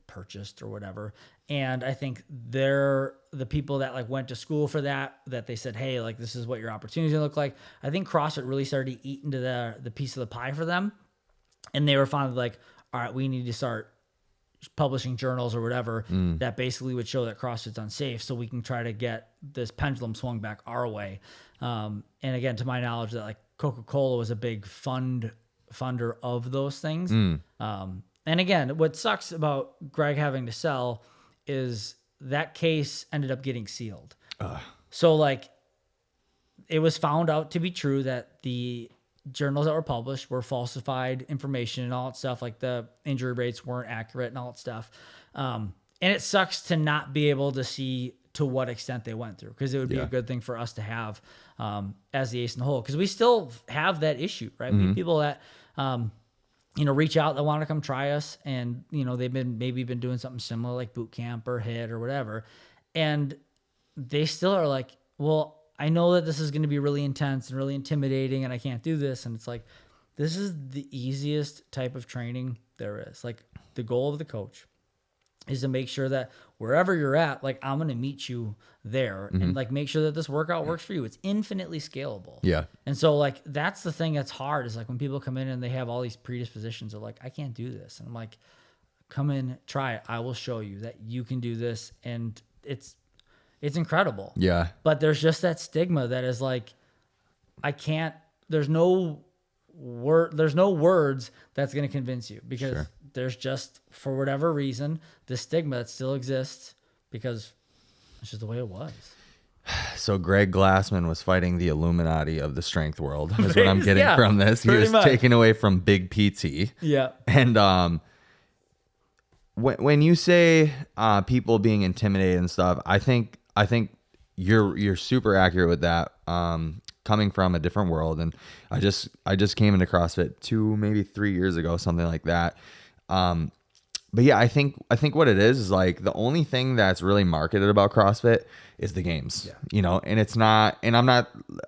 purchased or whatever. And I think the people that like went to school for that they said, hey, like this is what your opportunities gonna look like. I think CrossFit really started to eat into the piece of the pie for them. And they were finally like, all right, we need to start publishing journals or whatever that basically would show that CrossFit's unsafe, so we can try to get this pendulum swung back our way. And again, to my knowledge, that like Coca-Cola was a big funder of those things. And again, what sucks about Greg having to sell is that case ended up getting sealed. So like it was found out to be true that the journals that were published were falsified information and all that stuff. Like the injury rates weren't accurate and all that stuff. And it sucks to not be able to see to what extent they went through, because it would be a good thing for us to have as the ace in the hole, because we still have that issue, right? We have people that, reach out that want to come try us, and, they've been doing something similar like boot camp or HIIT or whatever. And they still are like, well, I know that this is going to be really intense and really intimidating and I can't do this. And it's like, this is the easiest type of training there is. Like, the goal of the coach is to make sure that wherever you're at, like, I'm going to meet you there and like make sure that this workout works for you. It's infinitely scalable. Yeah. And so like, that's the thing that's hard, is like when people come in and they have all these predispositions of like, I can't do this. And I'm like, come in, try it. I will show you that you can do this. And it's incredible. Yeah. But there's just that stigma that is like, there's no words that's going to convince you, because there's just, for whatever reason, the stigma that still exists, because it's just the way it was. So Greg Glassman was fighting the Illuminati of the strength world, is what I'm getting from this. He was taken away from Big PT. Yeah. And when you say people being intimidated and stuff, I think you're super accurate with that. Coming from a different world, and I just came into CrossFit 2, maybe 3 years ago, something like that. But yeah, I think what it is like the only thing that's really marketed about CrossFit is the games, and it's not, and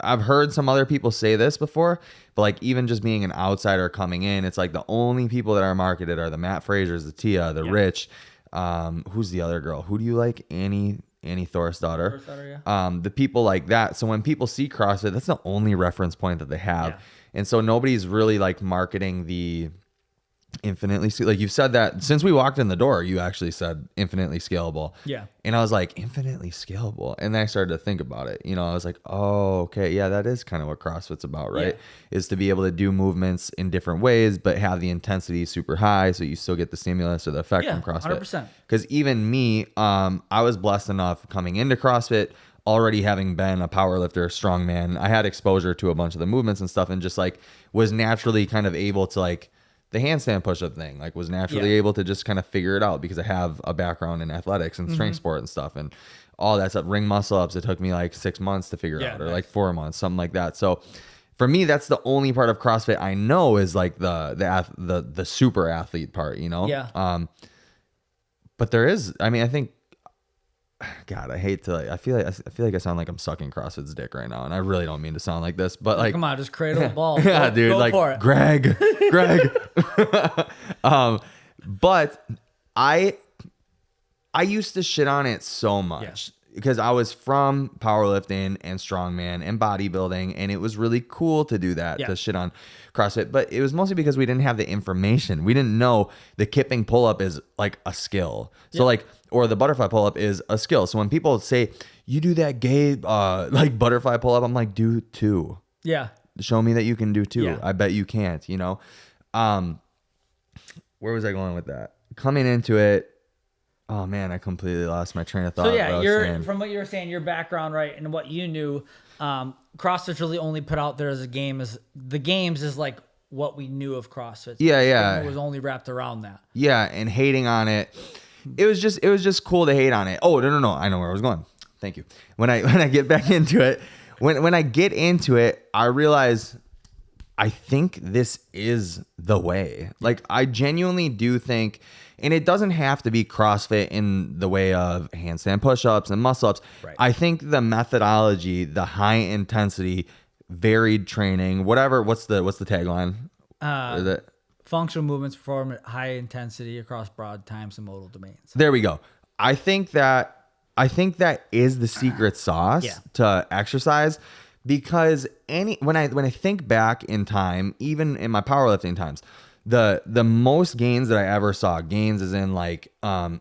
I've heard some other people say this before, but like even just being an outsider coming in, it's like the only people that are marketed are the Matt Frasers, the Tia, the Rich, who's the other girl? Who do you like? Annie Thor's daughter. The people like that. So when people see CrossFit, that's the only reference point that they have. Yeah. And so nobody's really like marketing the infinitely, like you've said that since we walked in the door, you actually said infinitely scalable. Yeah. And I was like, infinitely scalable. And then I started to think about it. I was like, oh, okay. Yeah, that is kind of what CrossFit's about, right? Yeah. Is to be able to do movements in different ways, but have the intensity super high, so you still get the stimulus or the effect from CrossFit. 100%. Because even me, I was blessed enough coming into CrossFit, already having been a power lifter, strongman. I had exposure to a bunch of the movements and stuff, and just like was naturally kind of able to like, the handstand push-up thing, like was naturally able to just kind of figure it out, because I have a background in athletics and strength sport and stuff and all that stuff. Ring muscle ups, it took me like 6 months to figure out, or like 4 months, something like that. So for me, that's the only part of CrossFit I know is like the super athlete part, Yeah. But there is, I mean, I think, God, I hate to, like, I feel like I sound like I'm sucking CrossFit's dick right now, and I really don't mean to sound like this, but like, come on, just cradle the ball. Yeah, dude, go like for it. Greg. But I used to shit on it so much because I was from powerlifting and strongman and bodybuilding, and it was really cool to do that, to shit on CrossFit. But it was mostly because we didn't have the information. We didn't know the kipping pull-up is like a skill. So like, or the butterfly pull-up is a skill. So when people say, you do that gay like butterfly pull-up, I'm like, do 2. Yeah. Show me that you can do 2. Yeah. I bet you can't, Where was I going with that? Coming into it, oh man, I completely lost my train of thought. So yeah, from what you were saying, your background, right, and what you knew, CrossFit's really only put out there as a game, as the games is like what we knew of CrossFit. Yeah. It was only wrapped around that. Yeah, and hating on it. It was just cool to hate on it. Oh, no. I know where I was going. Thank you. When I get back into it, when I get into it, I realize I think this is the way. Like, I genuinely do think, and it doesn't have to be CrossFit in the way of handstand push-ups and muscle-ups. Right. I think the methodology, the high intensity, varied training, whatever, what's the tagline? Is it? Functional movements performed at high intensity across broad times and modal domains. There we go. I think that is the secret sauce to exercise, because when I think back in time, even in my powerlifting times, the most gains that I ever saw, gains as in like when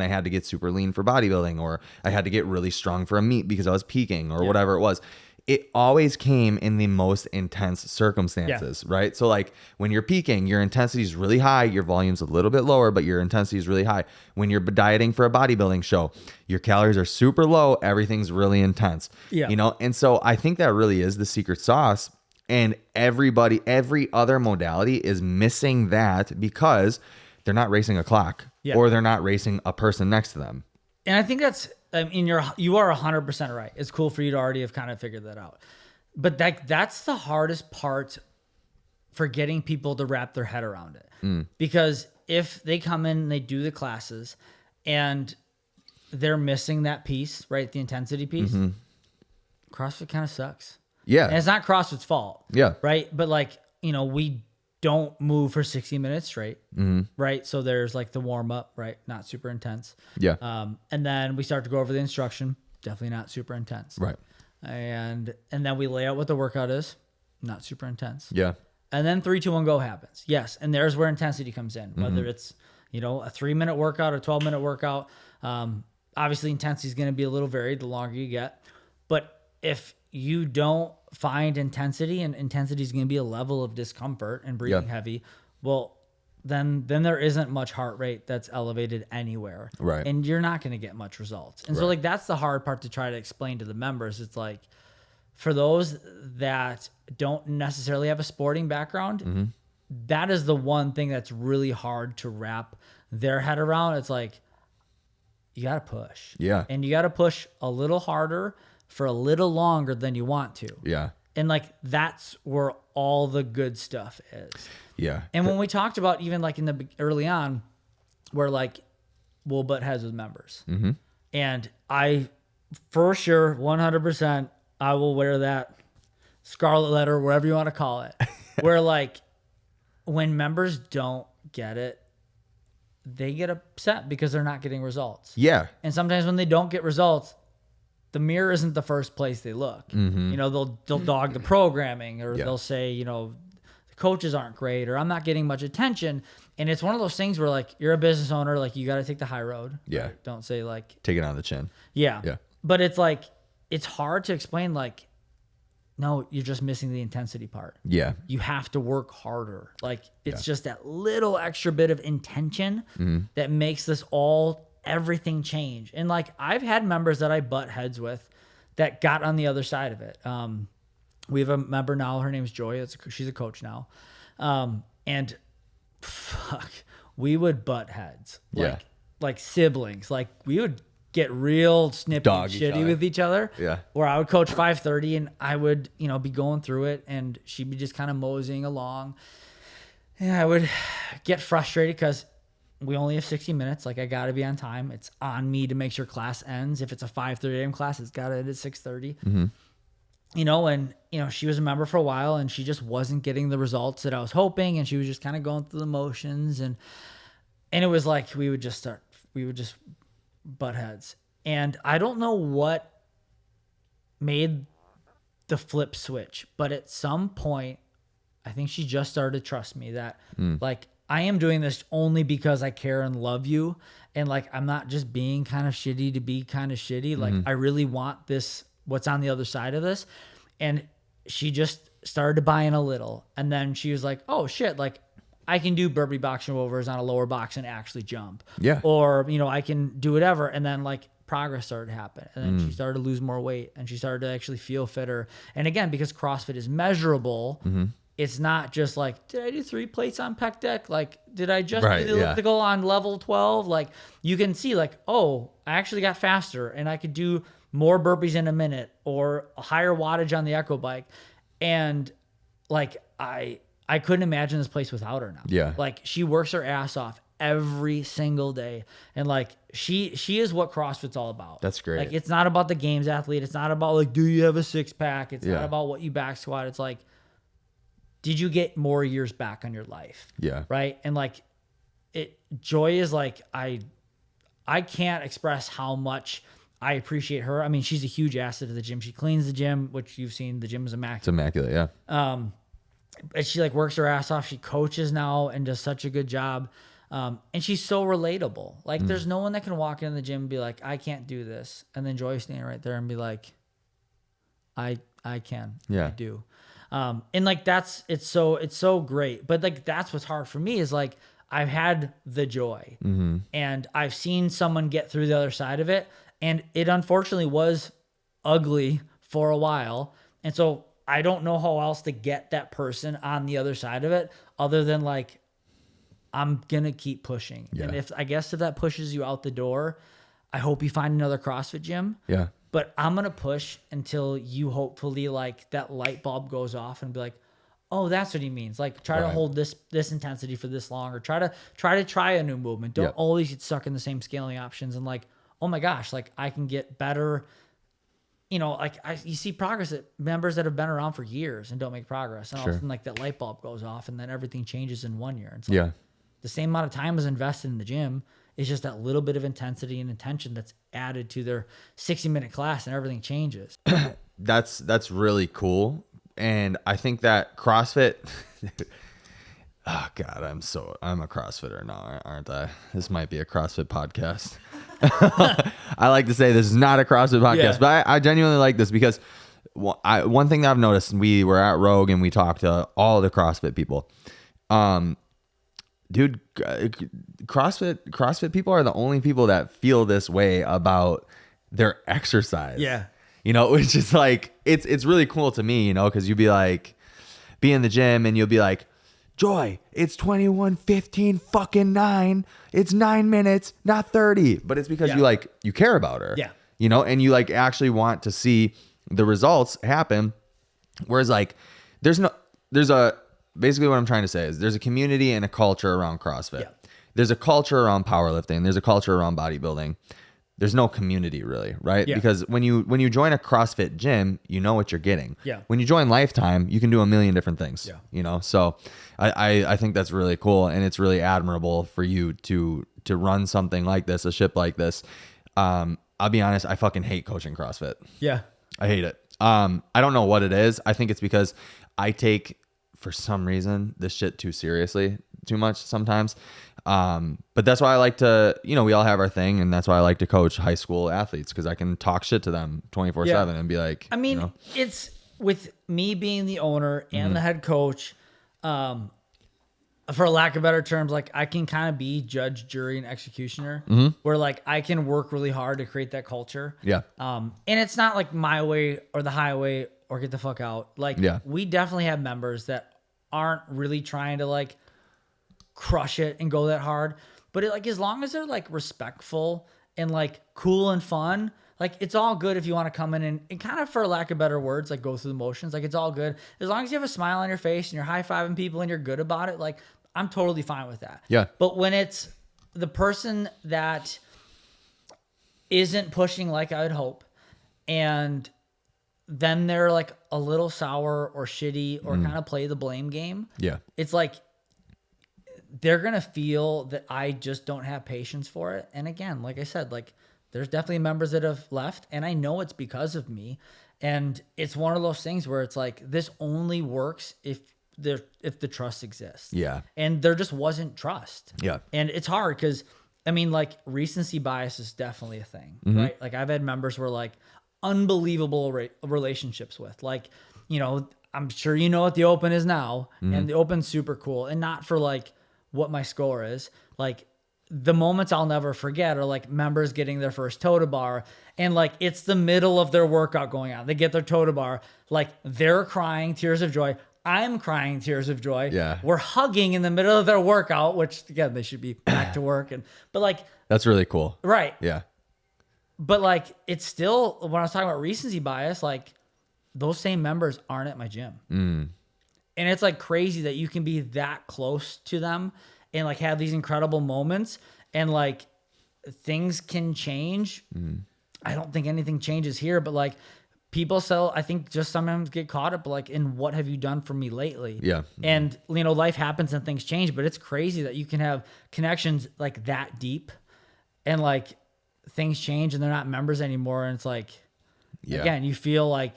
I had to get super lean for bodybuilding, or I had to get really strong for a meet because I was peaking, or whatever it was. It always came in the most intense circumstances, right? So like when you're peaking, your intensity is really high, your volume's a little bit lower, but your intensity is really high. When you're dieting for a bodybuilding show, your calories are super low, everything's really intense. You know, and so I think that really is the secret sauce. And every other modality is missing that because they're not racing a clock or they're not racing a person next to them. And I think that's, I mean, you are 100% right. It's cool for you to already have kind of figured that out. But that's the hardest part for getting people to wrap their head around it. Because if they come in and they do the classes and they're missing that piece, right? The intensity piece, CrossFit kind of sucks. Yeah. And it's not CrossFit's fault. Yeah. Right. But like, you know, we don't move for 60 minutes straight. Right. So there's like the warm up, right? Not super intense. Yeah. And then we start to go over the instruction. Definitely not super intense. Right. And then we lay out what the workout is. Not super intense. Yeah. And then 3, 2, 1, go happens. Yes. And there's where intensity comes in, whether it's, you know, a 3-minute workout or 12-minute workout. Obviously intensity is going to be a little varied the longer you get, but if you don't find intensity, and intensity is going to be a level of discomfort and breathing heavy, well, then there isn't much heart rate that's elevated anywhere. Right. And you're not going to get much results. And so like, that's the hard part to try to explain to the members. It's like, for those that don't necessarily have a sporting background, that is the one thing that's really hard to wrap their head around. It's like, you got to push. Yeah. And you got to push a little harder for a little longer than you want to. Yeah. And like, that's where all the good stuff is. Yeah. And when we talked about even like in the early on, where like we'll butt heads with members, and I for sure 100% I will wear that scarlet letter, wherever you want to call it, where like when members don't get it, they get upset because they're not getting results. Yeah. And sometimes when they don't get results, the mirror isn't the first place they look. You know, they'll dog the programming, or they'll say, you know, the coaches aren't great, or I'm not getting much attention. And it's one of those things where like, you're a business owner, like you got to take the high road. Yeah. Right? Don't say like, Take it on the chin. yeah. Yeah. But it's like, it's hard to explain like, no, you're just missing the intensity part. Yeah. You have to work harder. Like it's just that little extra bit of intention that makes everything change. And like, I've had members that I butt heads with that got on the other side of it. We have a member now, her name's Joy. She's a coach now. And fuck, we would butt heads like siblings. Like we would get real snippy and shitty with each other. Yeah. Where I would coach 5:30 and I would, you know, be going through it and she'd be just kind of moseying along. And I would get frustrated because we only have 60 minutes. Like I got to be on time. It's on me to make sure class ends. If it's a 5:30 a.m. class, it's got to end at 6:30. You know, and, you know, she was a member for a while and she just wasn't getting the results that I was hoping. And she was just kind of going through the motions. And it was like, we would just butt heads. And I don't know what made the flip switch, but at some point, I think she just started to trust me that like, I am doing this only because I care and love you. And like, I'm not just being kind of shitty to be kind of shitty. Like I really want this, what's on the other side of this. And she just started to buy in a little. And then she was like, oh shit, like I can do burpee box and overs on a lower box and actually jump. Yeah. Or, you know, I can do whatever. And then like progress started to happen. And then she started to lose more weight and she started to actually feel fitter. And again, because CrossFit is measurable, it's not just like, did I do 3 plates on pec deck? Like, did I just do the elliptical on level 12? Like, you can see like, oh, I actually got faster and I could do more burpees in a minute or a higher wattage on the Echo bike. And like, I couldn't imagine this place without her now. Yeah. Like, she works her ass off every single day. And like, she is what CrossFit's all about. That's great. Like, it's not about the games athlete. It's not about like, do you have a 6-pack? It's not about what you back squat. It's like, did you get more years back on your life? Yeah. Right. And like, Joy is like, I can't express how much I appreciate her. I mean, she's a huge asset to the gym. She cleans the gym, which you've seen. The gym is immaculate. It's immaculate. Yeah. and she like works her ass off. She coaches now and does such a good job. And she's so relatable. Like there's no one that can walk in the gym and be like, I can't do this. And then Joy standing right there and be like, I can. Yeah. I do. And like it's so great. But like that's what's hard for me is like I've had the joy and I've seen someone get through the other side of it. And it unfortunately was ugly for a while. And so I don't know how else to get that person on the other side of it other than like, I'm going to keep pushing. Yeah. And if that pushes you out the door, I hope you find another CrossFit gym. Yeah. But I'm going to push until you hopefully like that light bulb goes off and be like, oh, that's what he means. Like try to hold this intensity for this long or try to try a new movement. Don't always get stuck in the same scaling options and like, oh my gosh, like I can get better. You know, like you see progress at members that have been around for years and don't make progress. And all of a sudden like that light bulb goes off and then everything changes in 1 year. It's like, the same amount of time was invested in the gym. It's just that little bit of intensity and intention that's added to their 60-minute class and everything changes. That's really cool. And I think that CrossFit, oh God, I'm a CrossFitter now, aren't I? This might be a CrossFit podcast. I like to say this is not a CrossFit podcast, but I genuinely like this because one thing that I've noticed, we were at Rogue and we talked to all the CrossFit people. Dude, CrossFit people are the only people that feel this way about their exercise. Yeah. You know, which is like, it's really cool to me, you know, because you'd be like, be in the gym and you'll be like, Joy, it's 21:15 fucking 9. It's 9 minutes, not 30. But it's because you care about her. Yeah. You know, and you like actually want to see the results happen. Whereas like, basically what I'm trying to say is there's a community and a culture around CrossFit. Yeah. There's a culture around powerlifting. There's a culture around bodybuilding. There's no community really, right? Yeah. Because when you join a CrossFit gym, you know what you're getting. Yeah. When you join Lifetime, you can do a million different things. Yeah. You know, so I think that's really cool and it's really admirable for you to run something like this, a ship like this. I'll be honest, I fucking hate coaching CrossFit. Yeah. I hate it. I don't know what it is. I think it's because I take, for some reason, this shit too much sometimes. But that's why I like to, you know, we all have our thing and that's why I like to coach high school athletes because I can talk shit to them 24/7 and be like, I mean, you know? It's with me being the owner and the head coach, for lack of better terms, like I can kind of be judge, jury, and executioner where like I can work really hard to create that culture. Yeah. And it's not like my way or the highway or get the fuck out. Like we definitely have members that aren't really trying to like crush it and go that hard, but like as long as they're like respectful and like cool and fun, like it's all good if you want to come in and kind of, for lack of better words, like go through the motions. Like it's all good as long as you have a smile on your face and you're high-fiving people and you're good about it. Like I'm totally fine with that. Yeah. But when it's the person that isn't pushing like I would hope, and then they're like a little sour or shitty or kind of play the blame game. Yeah. It's like, they're going to feel that I just don't have patience for it. And again, like I said, like there's definitely members that have left and I know it's because of me. And it's one of those things where it's like, this only works if the trust exists. Yeah. And there just wasn't trust. Yeah. And it's hard because I mean, like recency bias is definitely a thing, right? Like I've had members where like unbelievable relationships with, like, you know, I'm sure you know what the Open is now, and the Open's super cool, and not for like what my score is. Like the moments I'll never forget are like members getting their first toe to bar, and like it's the middle of their workout going on. They get their toe to bar, like they're crying tears of joy. I'm crying tears of joy. Yeah. We're hugging in the middle of their workout, which again, they should be back to work. But like, that's really cool. Right. Yeah. But like, it's still, when I was talking about recency bias, like those same members aren't at my gym. And it's like crazy that you can be that close to them and like have these incredible moments and like things can change. I don't think anything changes here, but like people I think just sometimes get caught up like in what have you done for me lately? Yeah. And you know, life happens and things change, but it's crazy that you can have connections like that deep and like things change and they're not members anymore. And it's like, Yeah. Again, you feel like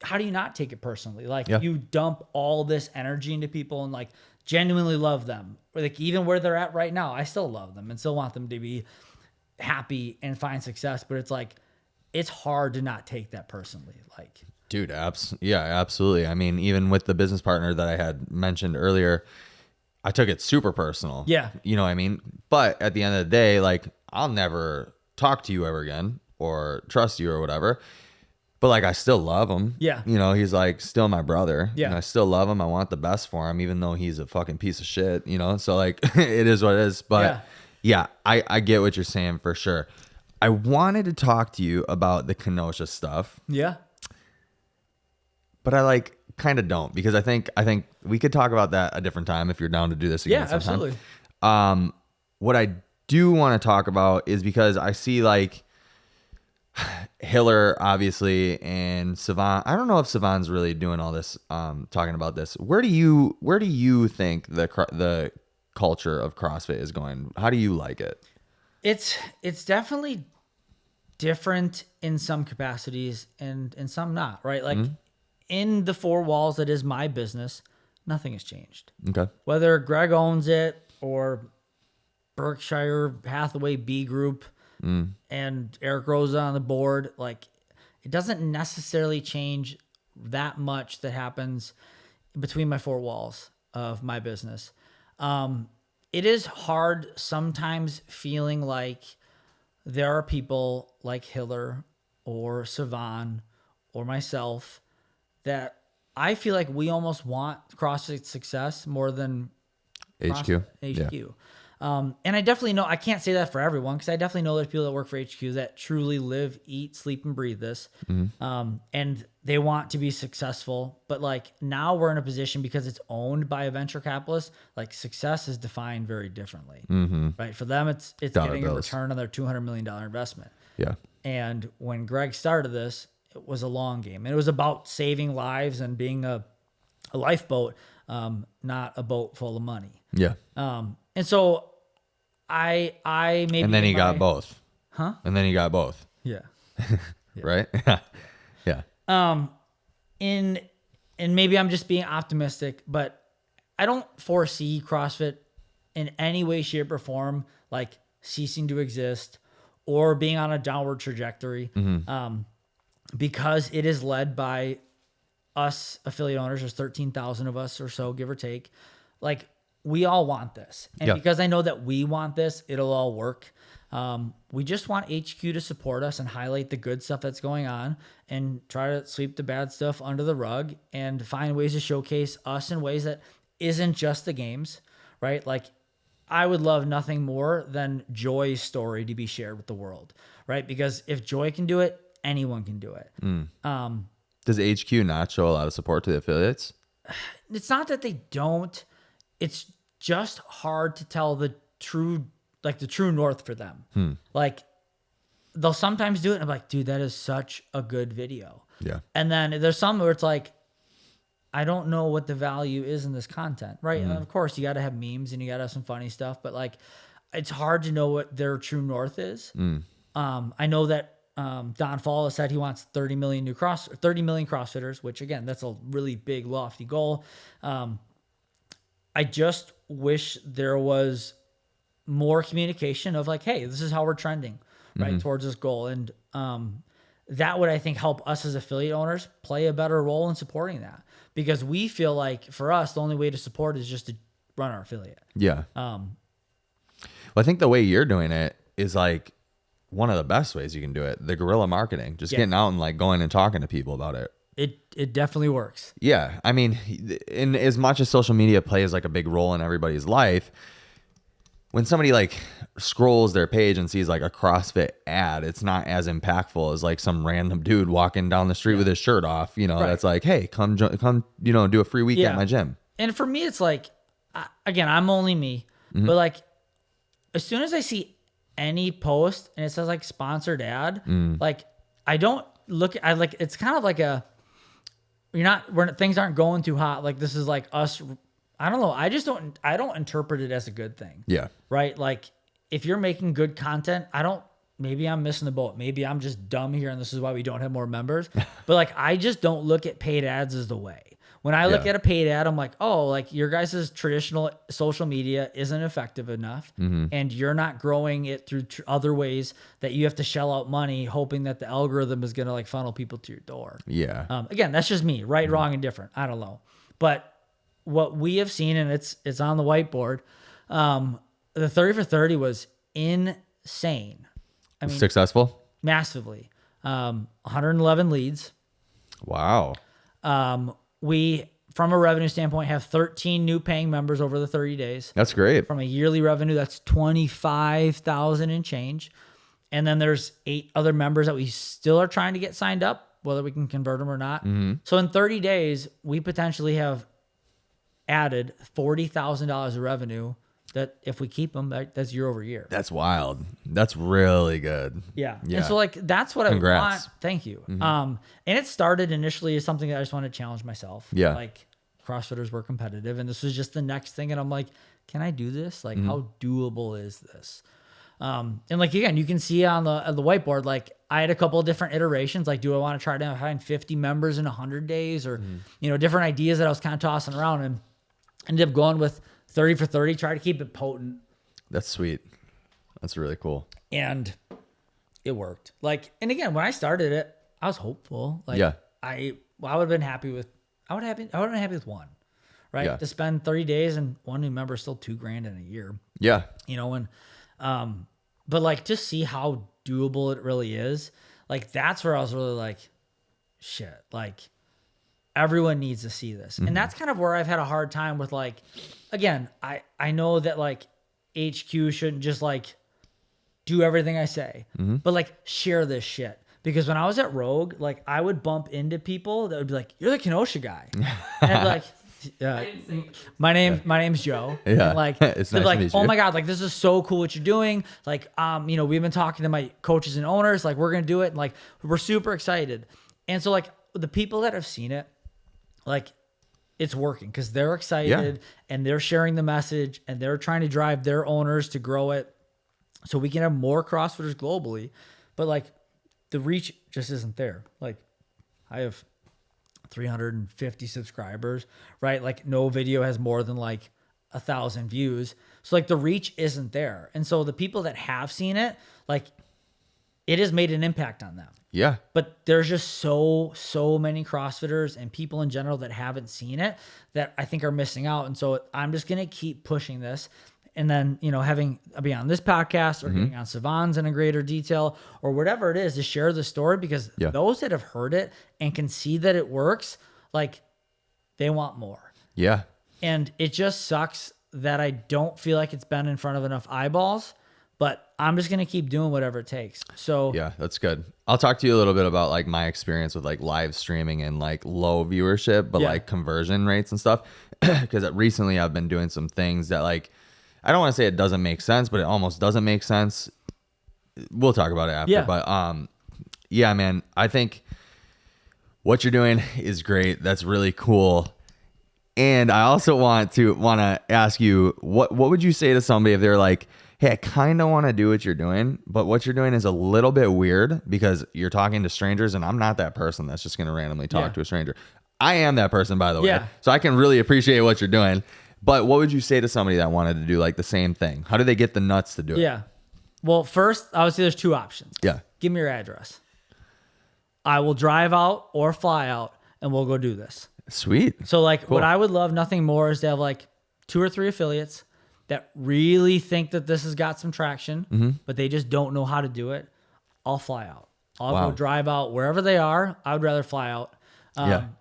how do you not take it personally? Like you dump all this energy into people and like genuinely love them. Or like even where they're at right now, I still love them and still want them to be happy and find success. But it's like, it's hard to not take that personally. Like, dude, absolutely. I mean, even with the business partner that I had mentioned earlier, I took it super personal. Yeah. You know what I mean? But at the end of the day, like, I'll never talk to you ever again or trust you or whatever. But like, I still love him. Yeah. You know, he's like still my brother. Yeah. And I still love him. I want the best for him, even though he's a fucking piece of shit, you know? So like, it is what it is. But yeah, I get what you're saying for sure. I wanted to talk to you about the Kenosha stuff. Yeah. But I like kind of don't, because I think we could talk about that a different time if you're down to do this again sometime. Absolutely. What I do want to talk about is because I see like Hiller, obviously, and Savan. I don't know if Savan's really doing all this, talking about this. Where do you think the culture of CrossFit is going? How do you like it? It's definitely different in some capacities and in some not, right? Like in the four walls that is my business, nothing has changed. Okay. Whether Greg owns it or Berkshire Hathaway B Group and Eric Rosa on the board, like it doesn't necessarily change that much that happens between my four walls of my business. It is hard sometimes feeling like there are people like Hiller or Savan or myself that I feel like we almost want CrossFit success more than HQ. HQ. And I definitely know, I can't say that for everyone, because I definitely know there's people that work for HQ that truly live, eat, sleep, and breathe this. And they want to be successful. But like now we're in a position, because it's owned by a venture capitalist, like success is defined very differently. Right? For them, it's getting a return on their $200 million investment. Yeah. And when Greg started this, it was a long game. And it was about saving lives and being a lifeboat, not a boat full of money. Yeah. And so I maybe. And then he got both. Huh? And then he got both. Yeah. Right? Yeah. And maybe I'm just being optimistic, but I don't foresee CrossFit in any way, shape, or form like ceasing to exist or being on a downward trajectory. Because it is led by us affiliate owners. There's 13,000 of us or so, give or take. Like, we all want this. And because I know that we want this, it'll all work. We just want HQ to support us and highlight the good stuff that's going on and try to sweep the bad stuff under the rug and find ways to showcase us in ways that isn't just the games, right? Like, I would love nothing more than Joy's story to be shared with the world, right? Because if Joy can do it, anyone can do it. Does HQ not show a lot of support to the affiliates? It's not that they don't. It's just hard to tell the true north for them. Like, they'll sometimes do it and I'm like, dude, that is such a good video. Yeah. And then there's some where it's like, I don't know what the value is in this content, right? And of course, you got to have memes and you got to have some funny stuff, but like, it's hard to know what their true north is. I know that Don Fall has said he wants 30 million CrossFitters, which again, that's a really big, lofty goal. I just wish there was more communication of like, hey, this is how we're trending, right, towards this goal. And that would, I think, help us as affiliate owners play a better role in supporting that, because we feel like for us, the only way to support is just to run our affiliate. Yeah. Well, I think the way you're doing it is like one of the best ways you can do it. The guerrilla marketing, just getting out and like going and talking to people about it. It definitely works. Yeah. I mean, in as much as social media plays like a big role in everybody's life, when somebody like scrolls their page and sees like a CrossFit ad, it's not as impactful as like some random dude walking down the street with his shirt off, you know, that's like, hey, come, you know, do a free week at my gym. And for me, it's like, again, I'm only me, but like, as soon as I see any post and it says like sponsored ad, like I don't look, I like, it's kind of like things aren't going too hot. Like, this is like us. I don't know. I don't interpret it as a good thing. Yeah. Right. Like, if you're making good content, I don't maybe I'm missing the boat. Maybe I'm just dumb here and this is why we don't have more members. But like, I just don't look at paid ads as the way. When I look Yeah. at a paid ad, I'm like, oh, like your guys' traditional social media isn't effective enough, and you're not growing it through other ways that you have to shell out money, hoping that the algorithm is going to like funnel people to your door. Yeah. Again, that's just me, right, wrong, and different. I don't know. But what we have seen, and it's on the whiteboard, the 30 for 30 was insane. I mean, Successful? massively. 111 leads. Wow. We, from a revenue standpoint, have 13 new paying members over the 30 days. That's great. From a yearly revenue, that's 25,000 and change. And then there's 8 other members that we still are trying to get signed up, whether we can convert them or not. So in 30 days, we potentially have added $40,000 of revenue that if we keep them, that's year over year. That's wild. That's really good. Yeah. Yeah. And so like, that's what I Congrats. want. Thank you. And it started initially as something that I just wanted to challenge myself. Yeah. Like CrossFitters were competitive and this was just the next thing. And I'm like, can I do this? Like how doable is this? And like, again, you can see on the whiteboard, like I had a couple of different iterations. Like, do I want to try to find 50 members in 100 days or, you know, different ideas that I was kind of tossing around and ended up going with 30 for 30, try to keep it potent. That's sweet. That's really cool. And it worked. Like, and again, when I started it, I was hopeful. Like, Yeah. I would have been happy with, I would have been happy with one, right? Yeah. To spend 30 days and one new member is still $2,000 in a year, Yeah. you know, and, but like, just see how doable it really is. Like, that's where I was really like, shit, like everyone needs to see this. And that's kind of where I've had a hard time with like, again, I know that like HQ shouldn't just like do everything I say, but like share this shit. Because when I was at Rogue, like I would bump into people that would be like, "You're the Kenosha guy," and I'd be like, "My name's Joe." Yeah. And like It's they'd be nice to like, meet "Oh you." my god, like this is so cool what you're doing." Like, you know, we've been talking to my coaches and owners, like we're gonna do it, and like we're super excited. And so like the people that have seen it, like it's working because they're excited and they're sharing the message and they're trying to drive their owners to grow it so we can have more CrossFitters globally. But like the reach just isn't there. Like I have 350 subscribers, right? Like no video has more than like 1,000 views. So like the reach isn't there. And so the people that have seen it, like it has made an impact on them. Yeah. But there's just so many CrossFitters and people in general that haven't seen it that I think are missing out. And so I'm just going to keep pushing this. And then, you know, be on this podcast or getting on Savon's in a greater detail or whatever it is to share the story because those that have heard it and can see that it works, like they want more. Yeah. And it just sucks that I don't feel like it's been in front of enough eyeballs, but I'm just going to keep doing whatever it takes. So Yeah, that's good. I'll talk to you a little bit about like my experience with like live streaming and like low viewership, but like conversion rates and stuff. Because recently I've been doing some things that like, I don't want to say it doesn't make sense, but it almost doesn't make sense. We'll talk about it after. Yeah. But yeah, man, I think what you're doing is great. That's really cool. And I also want to ask you, what would you say to somebody if they're like, hey, I kind of want to do what you're doing, but what you're doing is a little bit weird because you're talking to strangers and I'm not that person that's just going to randomly talk to a stranger. I am that person, by the way. Yeah. So I can really appreciate what you're doing. But what would you say to somebody that wanted to do like the same thing? How do they get the nuts to do it? Yeah. Well, first, I would say there's 2 options. Yeah. Give me your address. I will drive out or fly out and we'll go do this. Sweet. So like Cool. what I would love nothing more is to have like 2 or 3 affiliates that really think that this has got some traction, but they just don't know how to do it. I'll fly out. I'll Wow. go drive out wherever they are. I would rather fly out.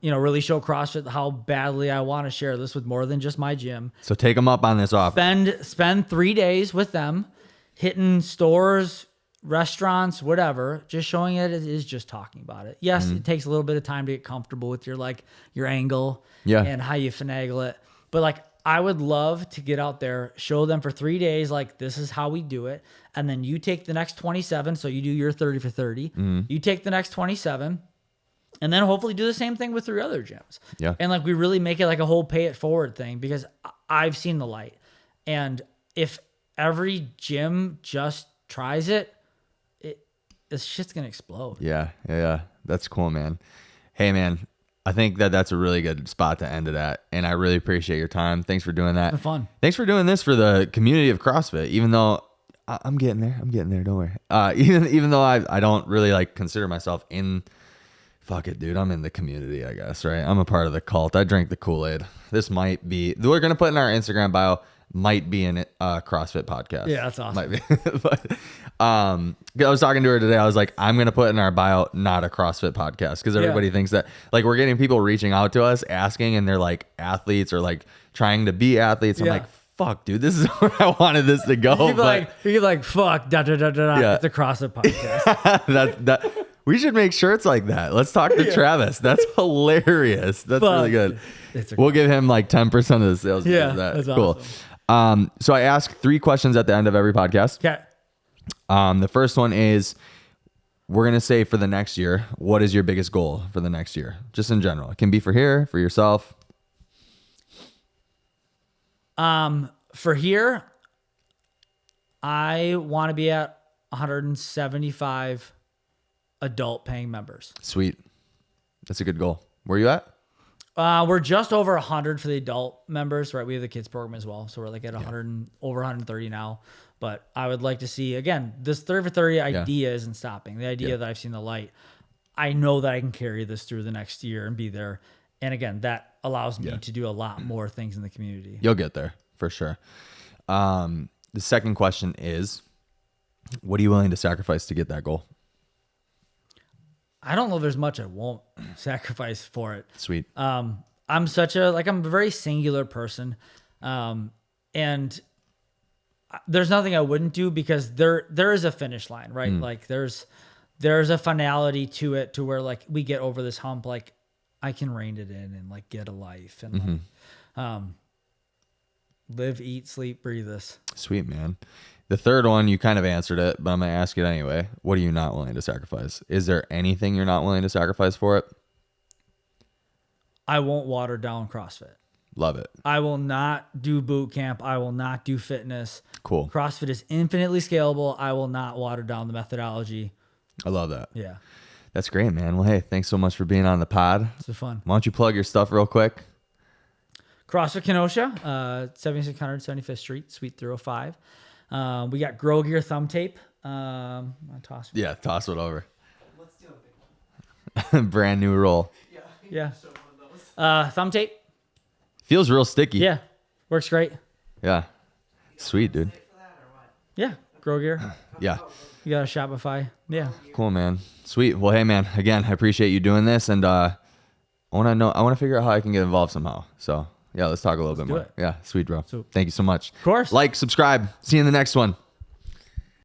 You know, really show CrossFit how badly I want to share this with more than just my gym. So take them up on this offer. Spend 3 days with them, hitting stores, restaurants, whatever, just showing it is just talking about it. Yes, it takes a little bit of time to get comfortable with your angle and how you finagle it. But like, I would love to get out there, show them for 3 days, like this is how we do it. And then you take the next 27. So you do your 30 for 30. You take the next 27 and then hopefully do the same thing with 3 other gyms. Yeah. And like, we really make it like a whole pay it forward thing because I've seen the light. And if every gym just tries it, this shit's gonna explode. Yeah. That's cool, man. Hey, man, I think that's a really good spot to end it at. And I really appreciate your time. Thanks for doing that. It's been fun. Thanks for doing this for the community of CrossFit, even though I'm getting there. Don't worry. Even though I don't really like consider myself in, fuck it, dude. I'm in the community, I guess, right? I'm a part of the cult. I drink the Kool-Aid. This might be, we're going to put in our Instagram bio, might be in a CrossFit podcast. Yeah, that's awesome. Might be. But, I was talking to her today. I was like, I'm going to put in our bio, not a CrossFit podcast. Cause everybody thinks that like we're getting people reaching out to us asking, and they're like athletes or like trying to be athletes. I'm like, fuck, dude, this is where I wanted this to go. You could like, fuck, da. Yeah. It's a CrossFit podcast. that we should make shirts like that. Let's talk to Travis. That's hilarious. That's really good. We'll give him like 10% of the sales. Yeah, that's cool. Awesome. So I ask 3 questions at the end of every podcast. Okay. The first one is, we're going to say for the next year, what is your biggest goal for the next year? Just in general. It can be for here, for yourself. For here, I want to be at 175 adult paying members. Sweet. That's a good goal. Where are you at? We're just over 100 for the adult members, right? We have the kids program as well. So we're like at 100, over 130 now. But I would like to see, again, this 30 for 30 idea isn't stopping. The idea that I've seen the light, I know that I can carry this through the next year and be there. And again, that allows me to do a lot more things in the community. You'll get there for sure. The second question is, what are you willing to sacrifice to get that goal? I don't know if there's much I won't sacrifice for it. Sweet. I'm a very singular person. And there's nothing I wouldn't do, because there is a finish line, right? Like there's a finality to it, to where like we get over this hump, like I can rein it in and like get a life and like, live, eat, sleep, breathe this. Sweet, man. The third one, you kind of answered it, but I'm going to ask it anyway. What are you not willing to sacrifice? Is there anything you're not willing to sacrifice for it? I won't water down CrossFit. Love it. I will not do boot camp. I will not do fitness. Cool. CrossFit is infinitely scalable. I will not water down the methodology. I love that. Yeah. That's great, man. Well, hey, thanks so much for being on the pod. It's been fun. Why don't you plug your stuff real quick? CrossFit Kenosha, 7600 75th Street, Suite 305. We got Grow Gear thumb tape. Toss it over. Let's do a big one. Brand new roll. Yeah. Thumb tape. Feels real sticky. Yeah. Works great. Yeah. Sweet, dude. Yeah. Grow Gear. Yeah. You got a Shopify. Yeah. Cool, man. Sweet. Well, hey, man, again, I appreciate you doing this. And I want to figure out how I can get involved somehow. So, yeah, let's talk a little bit more. it. Yeah. Sweet, bro. So- Thank you so much. Of course. Like, subscribe. See you in the next one.